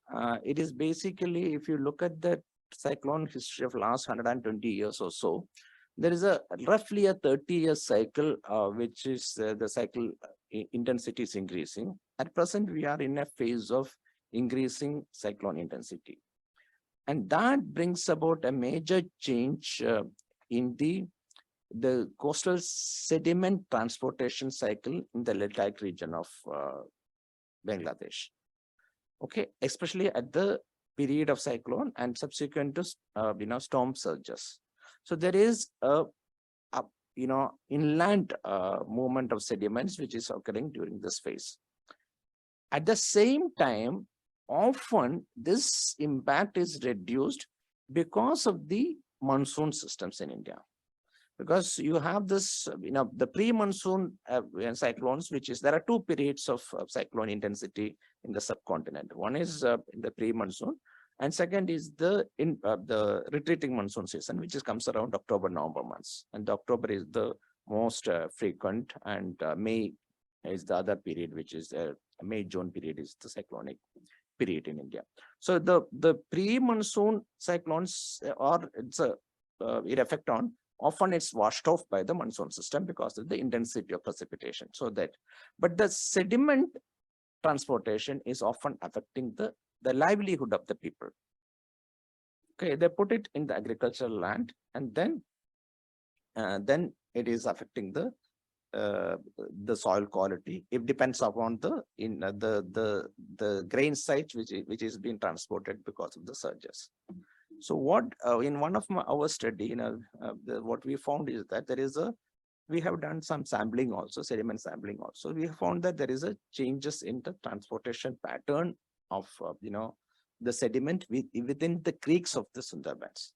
it is basically, if you look at the cyclone history of last 120 years or so, there is a roughly a 30-year cycle, which is the cycle intensity is increasing. At present, we are in a phase of increasing cyclone intensity. And that brings about a major change in the coastal sediment transportation cycle in the deltaic region of Bangladesh. Okay, especially at the period of cyclone and subsequent to storm surges. So there is a inland movement of sediments which is occurring during this phase. At the same time, often this impact is reduced because of the monsoon systems in India. Because you have this, the pre-monsoon cyclones, which is, there are two periods of cyclone intensity in the subcontinent. One is in the pre-monsoon, and second is the retreating monsoon season, which comes around October, November months. And October is the most frequent, and May is the other period, which is May, June period is the cyclonic period in India. So the pre-monsoon cyclones it's a effect on, often it's washed off by the monsoon system because of the intensity of precipitation. So that, but the sediment transportation is often affecting the livelihood of the people. Okay, they put it in the agricultural land, and then it is affecting the soil quality. It depends upon the grain sites which is being transported because of the surges. So what in one of our study, what we found is that we have done some sampling also, sediment sampling also. We have found that there is a changes in the transportation pattern of the sediment within the creeks of the Sundarbans.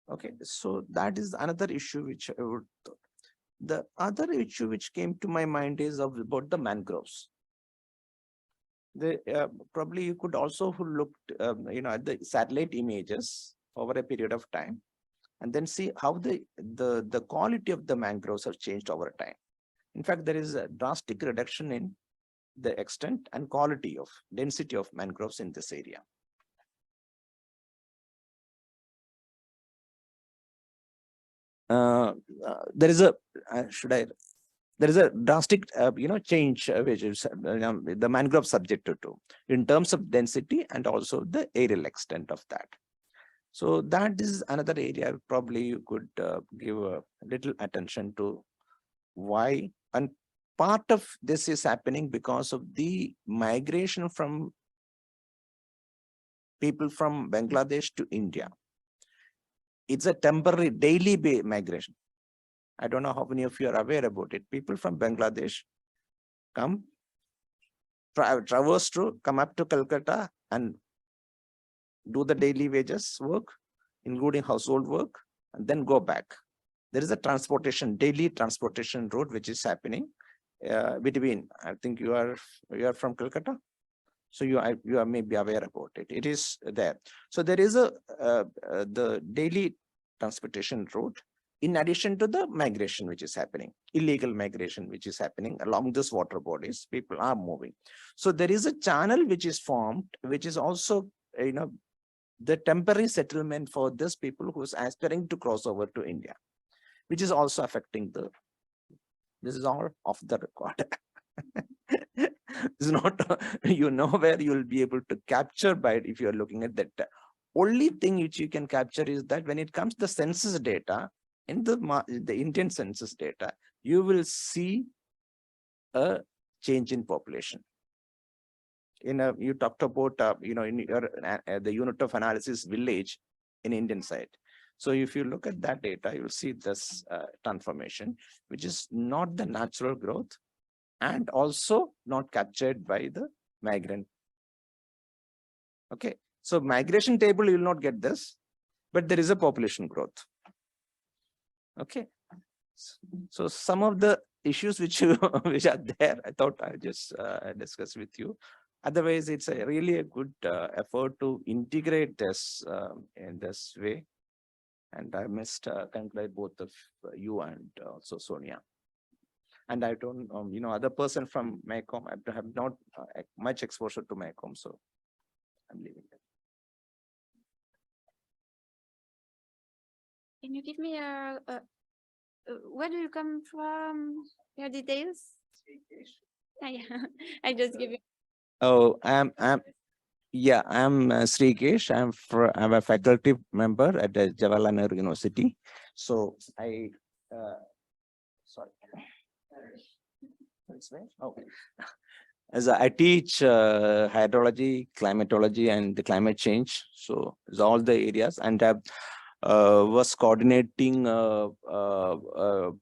Okay, so that is another issue which I would. The other issue which came to my mind is about the mangroves. Probably you could also look, at the satellite images over a period of time, and then see how the quality of the mangroves have changed over time. In fact, there is a drastic reduction in the extent and quality of density of mangroves in this area. there is a there is a drastic change which is the mangrove subjected to in terms of density and also the aerial extent of that. So that is another area probably you could give a little attention to why, and part of this is happening because of the migration from people from Bangladesh to India. It's a temporary daily migration. I don't know how many of you are aware about it. People from Bangladesh come, traverse through, come up to Calcutta and do the daily wages work, including household work, and then go back. There is a transportation, daily transportation route, which is happening between, I think you are from Calcutta. So you are maybe aware about it. It is there. So there is the daily transportation route, in addition to the migration which is happening, illegal migration which is happening along this water bodies. People are moving. So there is a channel which is formed, which is also the temporary settlement for these people who is aspiring to cross over to India, which is also affecting the. This is all off the record. It's not, where you'll be able to capture by it if you're looking at that. Only thing which you can capture is that when it comes to the census data, in the Indian census data, you will see a change in population. You talked about, in your the unit of analysis village in Indian side. So if you look at that data, you'll see this transformation, which is not the natural growth, and also not captured by the migrant. Okay, so migration table, you will not get this, but there is a population growth. Okay, so some of the issues which are there, I thought I just discuss with you. Otherwise, it's really a good effort to integrate this in this way. And I must congratulate both of you and also Sonia. And I don't, other person from Mekong, I have not much exposure to Mekong, so I'm leaving it. Can you give me where do you come from? Your details? Yeah. I just give you. Oh, I'm Srikesh. I'm a faculty member at the Jawaharlal Nehru University. So sorry. Okay. As I teach hydrology, climatology, and the climate change. So it's all the areas, and I was coordinating a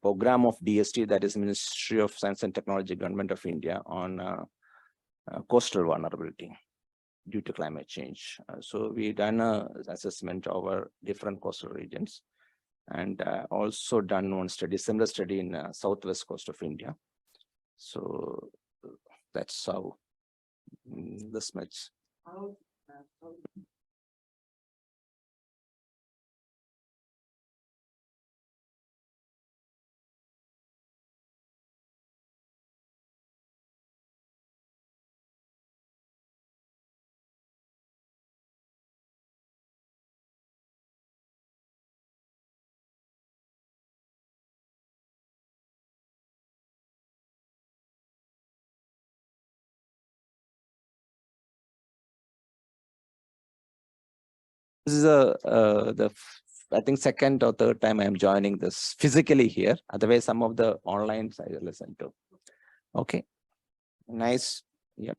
program of DST, that is Ministry of Science and Technology, Government of India, on coastal vulnerability due to climate change. So we done an assessment of our different coastal regions, and also done one study, similar study in southwest coast of India. So that's how this much. This is I think second or third time I'm joining this physically here. Otherwise, some of the online I listen to. Okay, nice. Yep.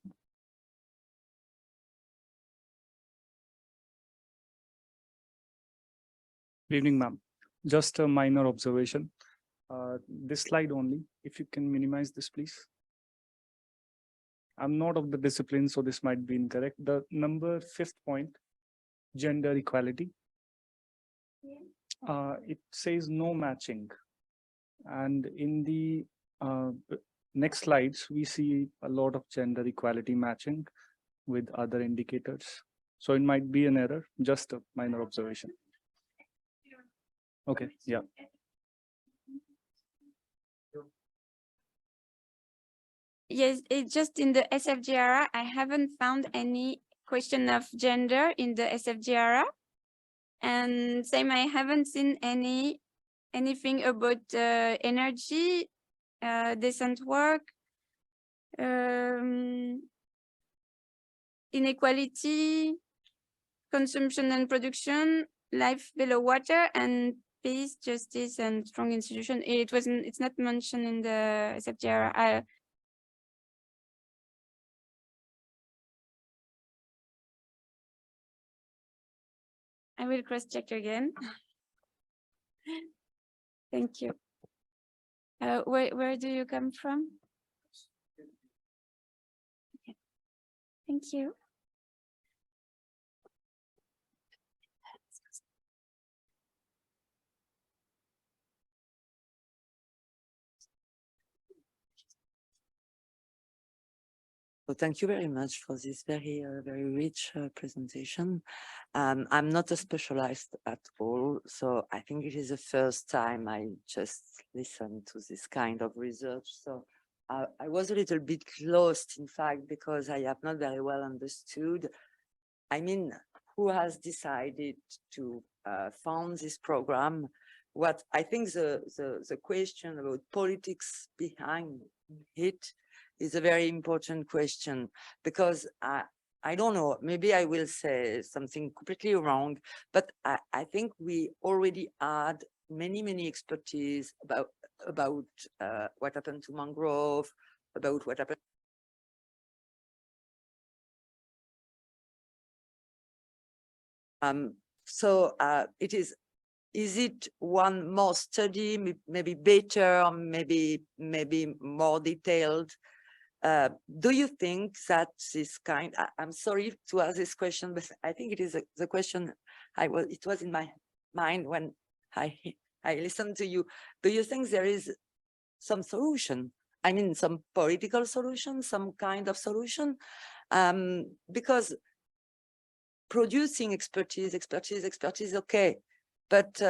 Good evening, ma'am. Just a minor observation. This slide only, if you can minimize this, please. I'm not of the discipline, so this might be incorrect. The number 5th point, gender equality. It says no matching. And in the next slides, we see a lot of gender equality matching with other indicators. So it might be an error, just a minor observation. Okay, yeah. Yes, it's just in the SFDRR. I haven't found any question of gender in the SFDRR. And same, I haven't seen any anything about energy, decent work, inequality, consumption and production, life below water, and peace, justice, and strong institution. It's not mentioned in the SFDRR. I will cross-check again. Thank you. Where do you come from? Okay. Thank you. So thank you very much for this very rich presentation. I'm not a specialist at all, so I think it is the first time I just listened to this kind of research. So I was a little bit lost, in fact, because I have not very well understood. I mean, who has decided to fund this program? What I think the question about politics behind it is a very important question, because I don't know, maybe I will say something completely wrong, but I think we already had many expertise about what happened to mangrove, about what happened. So is it one more study, maybe better, maybe more detailed? Do you think that this kind, I'm sorry to ask this question, but I think it is the question it was in my mind when I listened to you. Do you think there is some solution? I mean, some political solution, some kind of solution? Because producing expertise, okay. But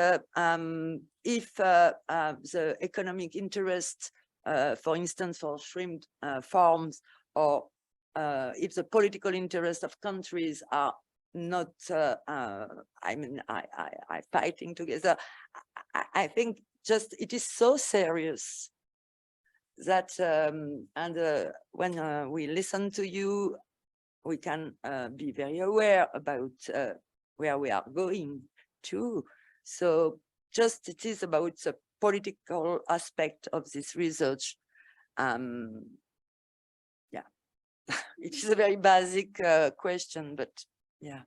if the economic interest, for instance, for shrimp farms, or if the political interest of countries are not, I mean, I fighting together, I think just it is so serious that, and when we listen to you, we can be very aware about where we are going to. So just it is about the political aspect of this research. Yeah, it is a very basic question, but yeah.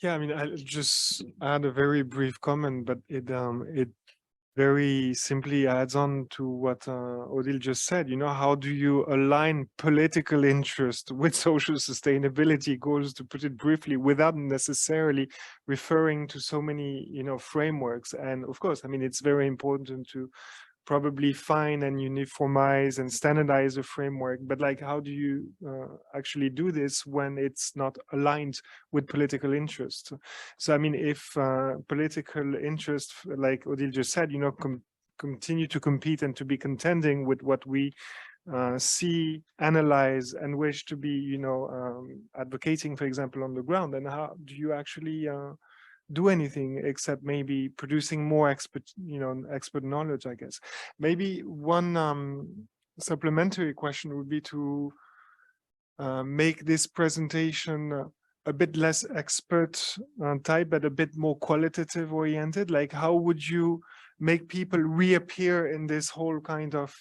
Yeah, I mean, I just add a very brief comment, but it very simply adds on to what Odile just said. You know, how do you align political interest with social sustainability goals, to put it briefly, without necessarily referring to so many, you know, frameworks? And of course, I mean, it's very important to probably find and uniformize and standardize a framework, but like, how do you actually do this when it's not aligned with political interest? So I mean, if political interest, like Odile just said, you know, continue to compete and to be contending with what we see, analyze, and wish to be, you know, advocating, for example, on the ground, then how do you actually do anything except maybe producing more expert knowledge, I guess. Maybe one supplementary question would be to make this presentation a bit less expert type, but a bit more qualitative oriented. Like, how would you make people reappear in this whole kind of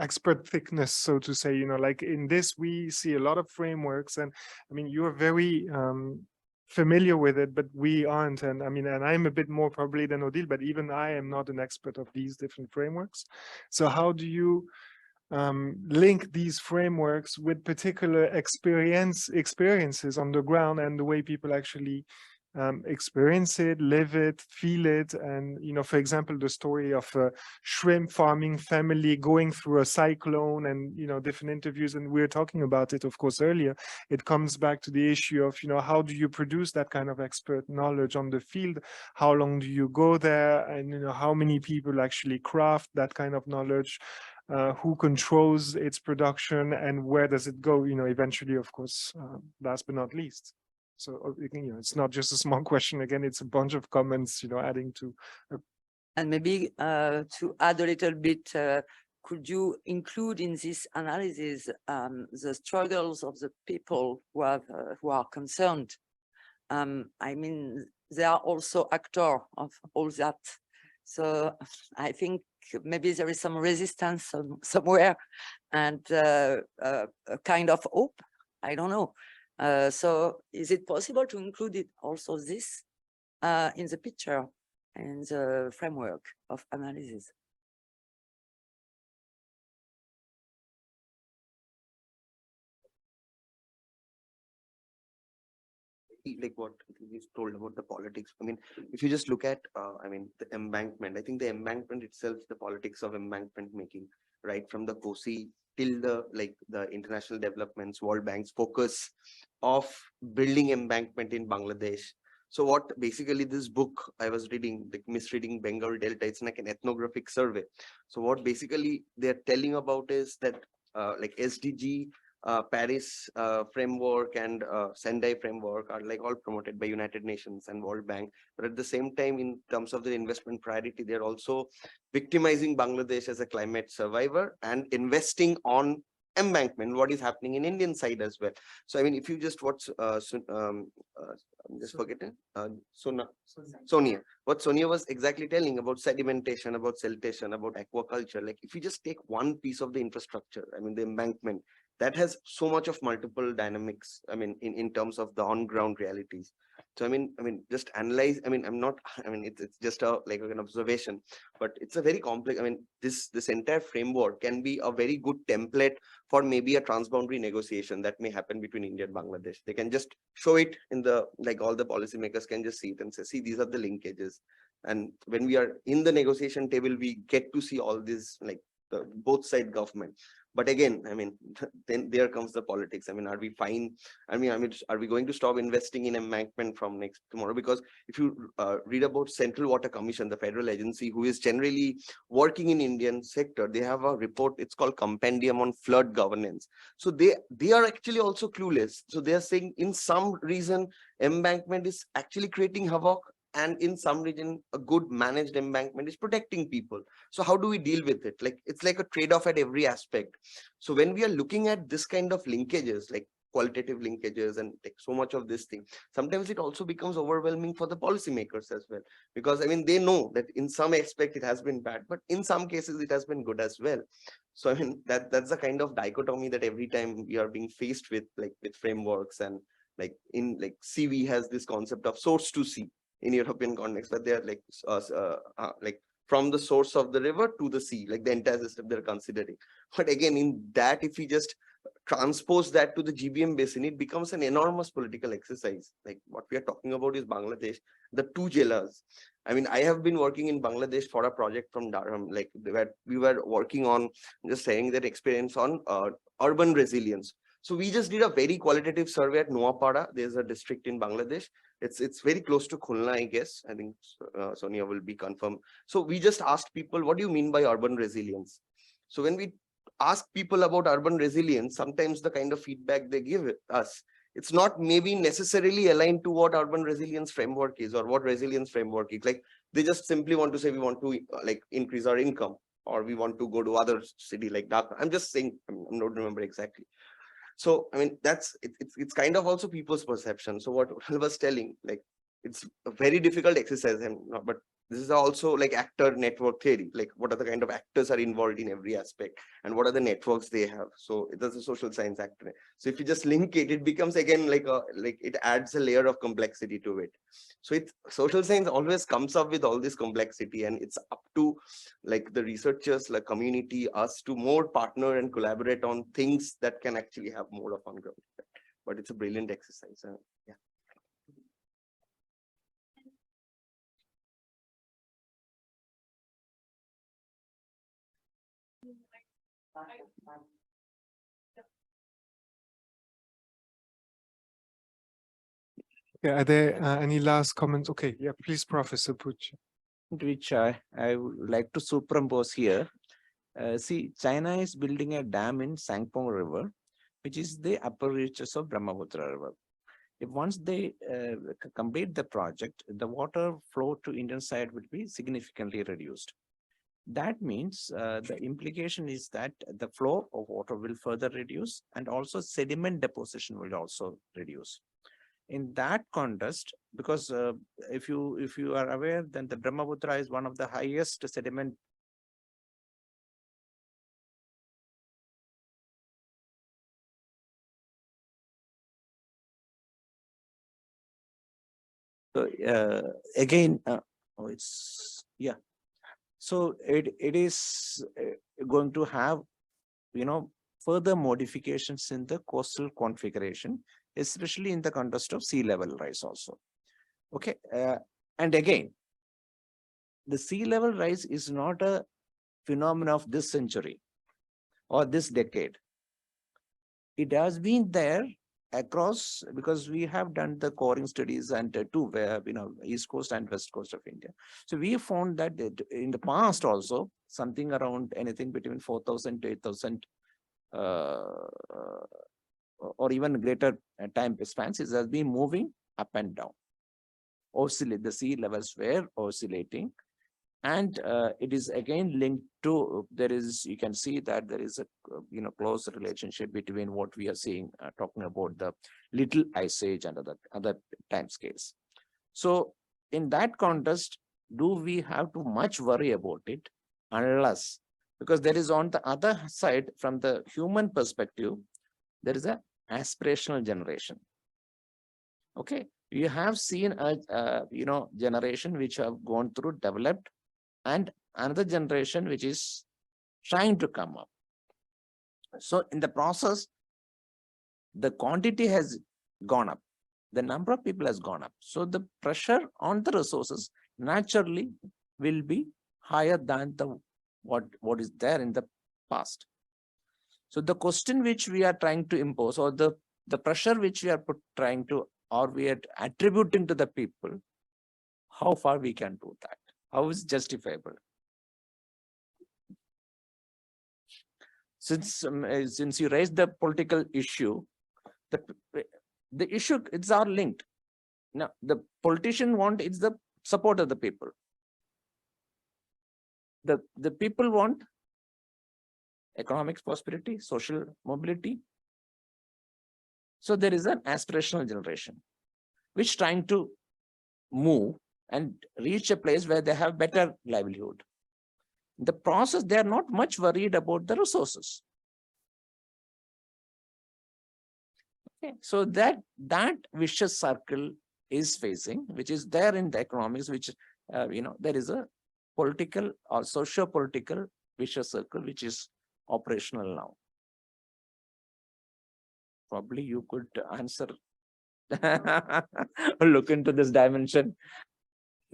expert thickness, so to say? You know, like in this, we see a lot of frameworks, and I mean, you are very familiar with it, but we aren't. And I mean, and I'm a bit more probably than Odile, but even I am not an expert of these different frameworks. So how do you link these frameworks with particular experiences on the ground, and the way people actually experience it, live it, feel it? And, you know, for example, the story of a shrimp farming family going through a cyclone, and, you know, different interviews, and we were talking about it, of course, earlier. It comes back to the issue of, you know, how do you produce that kind of expert knowledge on the field? How long do you go there? And, you know, how many people actually craft that kind of knowledge? Who controls its production, and where does it go, you know, eventually, of course, last but not least? So it's not just a small question. Again, it's a bunch of comments, adding to. And maybe to add a little bit, could you include in this analysis the struggles of the people who are concerned? I mean, they are also actors of all that. So I think maybe there is some resistance somewhere and a kind of hope. I don't know. So is it possible to include it also this in the picture and the framework of analysis? Like what you told about the politics. I mean, if you just look at, the embankment, I think the embankment itself, the politics of embankment making, right from the COSI till the international developments, World Bank's focus of building embankment in Bangladesh. So what basically this book I was reading, like Misreading Bengal Delta, it's like an ethnographic survey. So what basically they're telling about is that like SDG, Paris framework and Sendai framework are like all promoted by United Nations and World Bank. But at the same time, in terms of the investment priority, they're also victimizing Bangladesh as a climate survivor and investing on embankment, what is happening in Indian side as well. So I mean, if you just watch I'm just forgetting Sonia, what Sonia was exactly telling about sedimentation, about siltation, about aquaculture, like if you just take one piece of the infrastructure, I mean the embankment, that has so much of multiple dynamics, I mean in terms of the on-ground realities. So I mean just analyze, it's just like an observation, but it's a very complex, this entire framework can be a very good template for maybe a transboundary negotiation that may happen between India and Bangladesh. They can just show it in the, like all the policymakers can just see it and say, see, these are the linkages. And when we are in the negotiation table, we get to see all this, like the both side government. But again, then there comes the politics. Are we fine? Are we going to stop investing in embankment from next tomorrow? Because if you read about Central Water Commission, the federal agency who is generally working in Indian sector, they have a report, it's called Compendium on Flood Governance. So they are actually also clueless. So they are saying in some reason, embankment is actually creating havoc, and in some region, a good managed embankment is protecting people. So how do we deal with it? Like, it's like a trade-off at every aspect. So when we are looking at this kind of linkages, like qualitative linkages and like so much of this thing, sometimes it also becomes overwhelming for the policymakers as well. Because they know that in some aspect it has been bad, but in some cases it has been good as well. So that's the kind of dichotomy that every time we are being faced with, like with frameworks, and like in like CV has this concept of source to sea in European context, that they are like from the source of the river to the sea, like the entire system they're considering. But again, in that, if we just transpose that to the GBM basin, it becomes an enormous political exercise. Like what we are talking about is Bangladesh, the two jelas. I have been working in Bangladesh for a project from Durham, like we were working on just sharing that experience on urban resilience. So we just did a very qualitative survey at Noapada. There's a district in Bangladesh. It's very close to Khulna, I guess. I think Sonia will be confirmed. So we just asked people, what do you mean by urban resilience? So when we ask people about urban resilience, sometimes the kind of feedback they give us, it's not maybe necessarily aligned to what urban resilience framework is or what resilience framework is. Like they just simply want to say, we want to like increase our income, or we want to go to other city like Dhaka. I'm just saying, I don't remember exactly. So it's kind of also people's perception. So what I was telling, like it's a very difficult exercise, but this is also like actor network theory, like what are the kind of actors are involved in every aspect and what are the networks they have. So it is a social science actor. So if you just link it, it becomes again like it adds a layer of complexity to it. So social science always comes up with all this complexity, and it's up to like the researchers, like community, us to more partner and collaborate on things that can actually have more of on-ground effect. But it's a brilliant exercise. Yeah. Yeah, are there any last comments? Okay, yeah, please, Professor Puch. Which I would like to superimpose here. See, China is building a dam in Sangpong River, which is the upper reaches of Brahmaputra River. if once they complete the project, the water flow to Indian side will be significantly reduced. That means the implication is that the flow of water will further reduce, and also sediment deposition will also reduce. In that context, because if you are aware, then the Brahmaputra is one of the highest sediment again, it's yeah. So it is going to have, further modifications in the coastal configuration, especially in the context of sea level rise also. Okay, and again, the sea level rise is not a phenomenon of this century or this decade. It has been there across, because we have done the coring studies and where east coast and west coast of India. So we found that in the past also something around anything between 4,000 to 8,000 or even greater time spans has been moving up and down. Oscillate, the sea levels were oscillating, and it is again linked to, you can see that there is a close relationship between what we are seeing, talking about the little ice age and other time scales. So in that context, do we have to much worry about it? Unless, because there is on the other side, from the human perspective, there is a aspirational generation. Okay, you have seen a generation which have gone through, developed, and another generation which is trying to come up. So in the process, the quantity has gone up, the number of people has gone up. So the pressure on the resources naturally will be higher than what is there in the past. So the question which we are trying to impose, or the pressure which we are we are attributing to the people, how far we can do that? How is justifiable? Since you raised the political issue, the issue, it's all linked. Now, the politician it's the support of the people. The people want economic prosperity, social mobility. So there is an aspirational generation which trying to move and reach a place where they have better livelihood. In the process, they are not much worried about the resources. Okay. So that vicious circle is facing, which is there in the economics, which there is a political or socio-political vicious circle which is operational now. Probably you could answer, look into this dimension.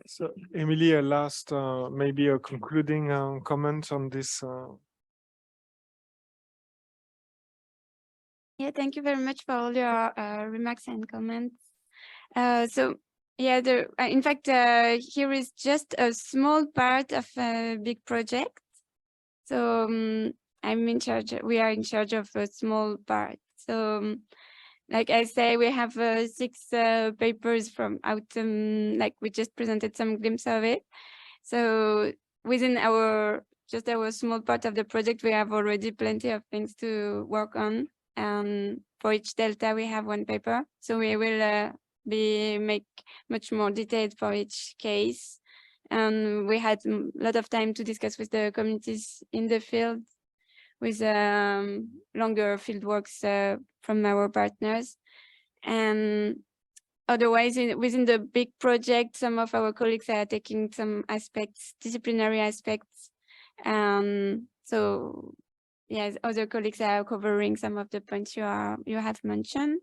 So, Emily, a last, maybe a concluding comment on this. Yeah, thank you very much for all your remarks and comments. So, yeah, in fact, here is just a small part of a big project. So I'm in charge. We are in charge of a small part. So, like I say, we have 6 papers from autumn. Like we just presented some glimpse of it. So within our small part of the project, we have already plenty of things to work on. For each delta, we have 1 paper. So we will make much more detailed for each case. And we had a lot of time to discuss with the communities in the field, with longer field works from our partners. And otherwise, within the big project, some of our colleagues are taking some aspects, disciplinary aspects. So yes, other colleagues are covering some of the points you have mentioned.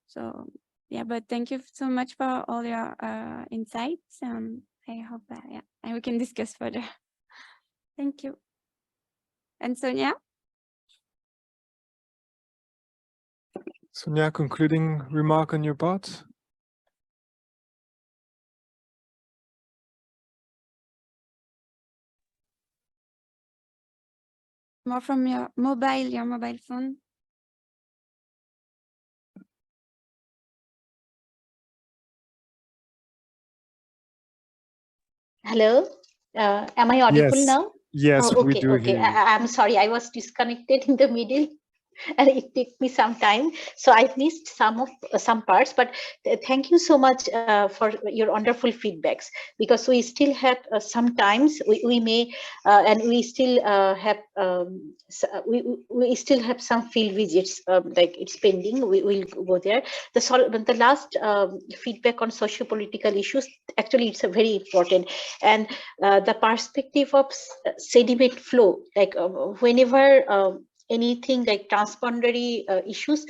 So yeah, but thank you so much for all your insights. I hope we can discuss further. Thank you. And Sonia? Sonia, concluding remark on your part? More from your mobile phone. Hello, am I audible Yes, now? yes, Oh, we okay, do okay. hear you. I'm sorry, I was disconnected in the middle. And it took me some time, so I missed some parts, but thank you so much for your wonderful feedbacks, because we still have sometimes we may and we still have we still have some field visits, like it's pending. We will go there. The last feedback on socio-political issues, actually it's a very important, and the perspective of sediment flow, like whenever anything like transboundary issues,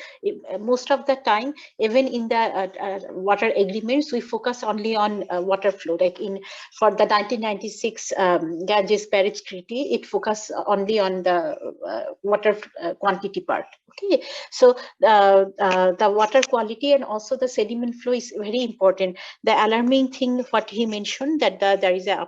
most of the time, even in the water agreements, we focus only on water flow. Like for the 1996 Ganges Barrage Treaty, it focused only on the water quantity part. Okay, so the water quality and also the sediment flow is very important. The alarming thing, what he mentioned, that there is a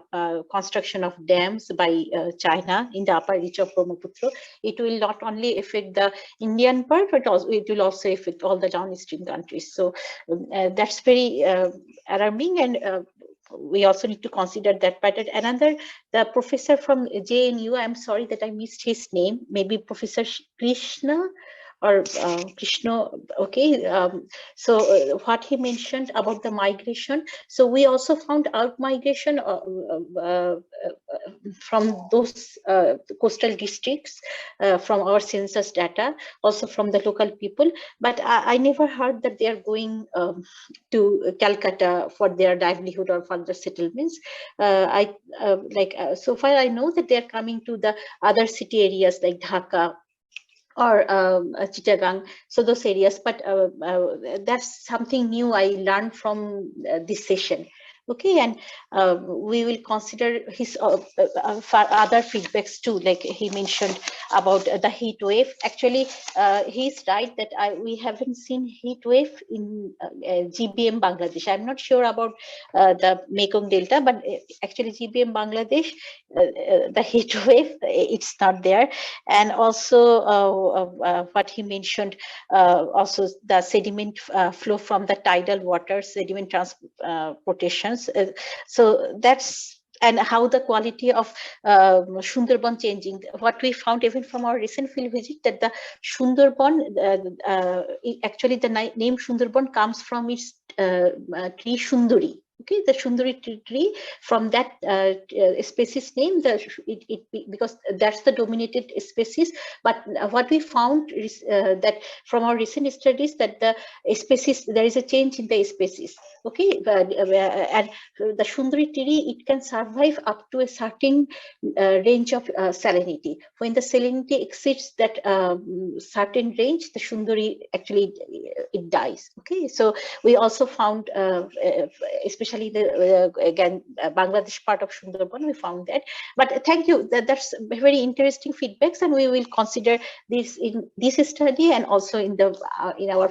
construction of dams by China in the upper reach of Brahmaputra. It will not only affect the Indian part, but also it will also affect all the downstream countries. So that's very alarming, and we also need to consider that part. And another, the professor from JNU, I'm sorry that I missed his name, maybe Professor Krishna or Krishna. Okay, so what he mentioned about the migration, so we also found out migration from those coastal districts from our census data, also from the local people, but I never heard that they are going to Calcutta for their livelihood or for the settlements. So far I know that they are coming to the other city areas like Dhaka or Chittagong, so those areas, but that's something new I learned from this session. Okay, and we will consider his other feedbacks too, like he mentioned about the heat wave. Actually, he's right that we haven't seen heat wave in GBM Bangladesh. I'm not sure about the Mekong Delta, but actually GBM Bangladesh, the heat wave, it's not there. And also what he mentioned, also the sediment flow from the tidal water, sediment transportations. So that's, and how the quality of Sundarban changing. What we found even from our recent field visit, that the Sundarban, actually the name Sundarban comes from its tree Sundari. Okay, the Sundari tree, from that species name, because that's the dominated species. But what we found is that from our recent studies, that the species, there is a change in the species. Okay, and the Sundari tree, it can survive up to a certain range of salinity. When the salinity exceeds that certain range, the Sundari actually it dies. Okay, so we also found, especially the again Bangladesh part of Sundarban, we found that. But thank you, that's very interesting feedbacks, and we will consider this in this study and also in the in our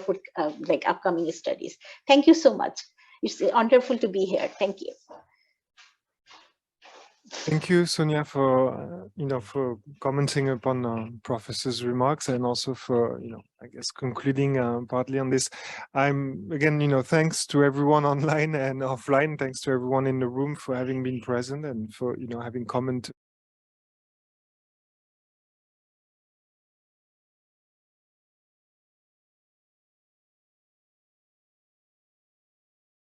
like upcoming studies. Thank you so much. It's wonderful to be here. Thank you. Thank you, Sonia, for for commenting upon Professor's remarks, and also for I guess concluding partly on this. I'm again thanks to everyone online and offline. Thanks to everyone in the room for having been present and for having commented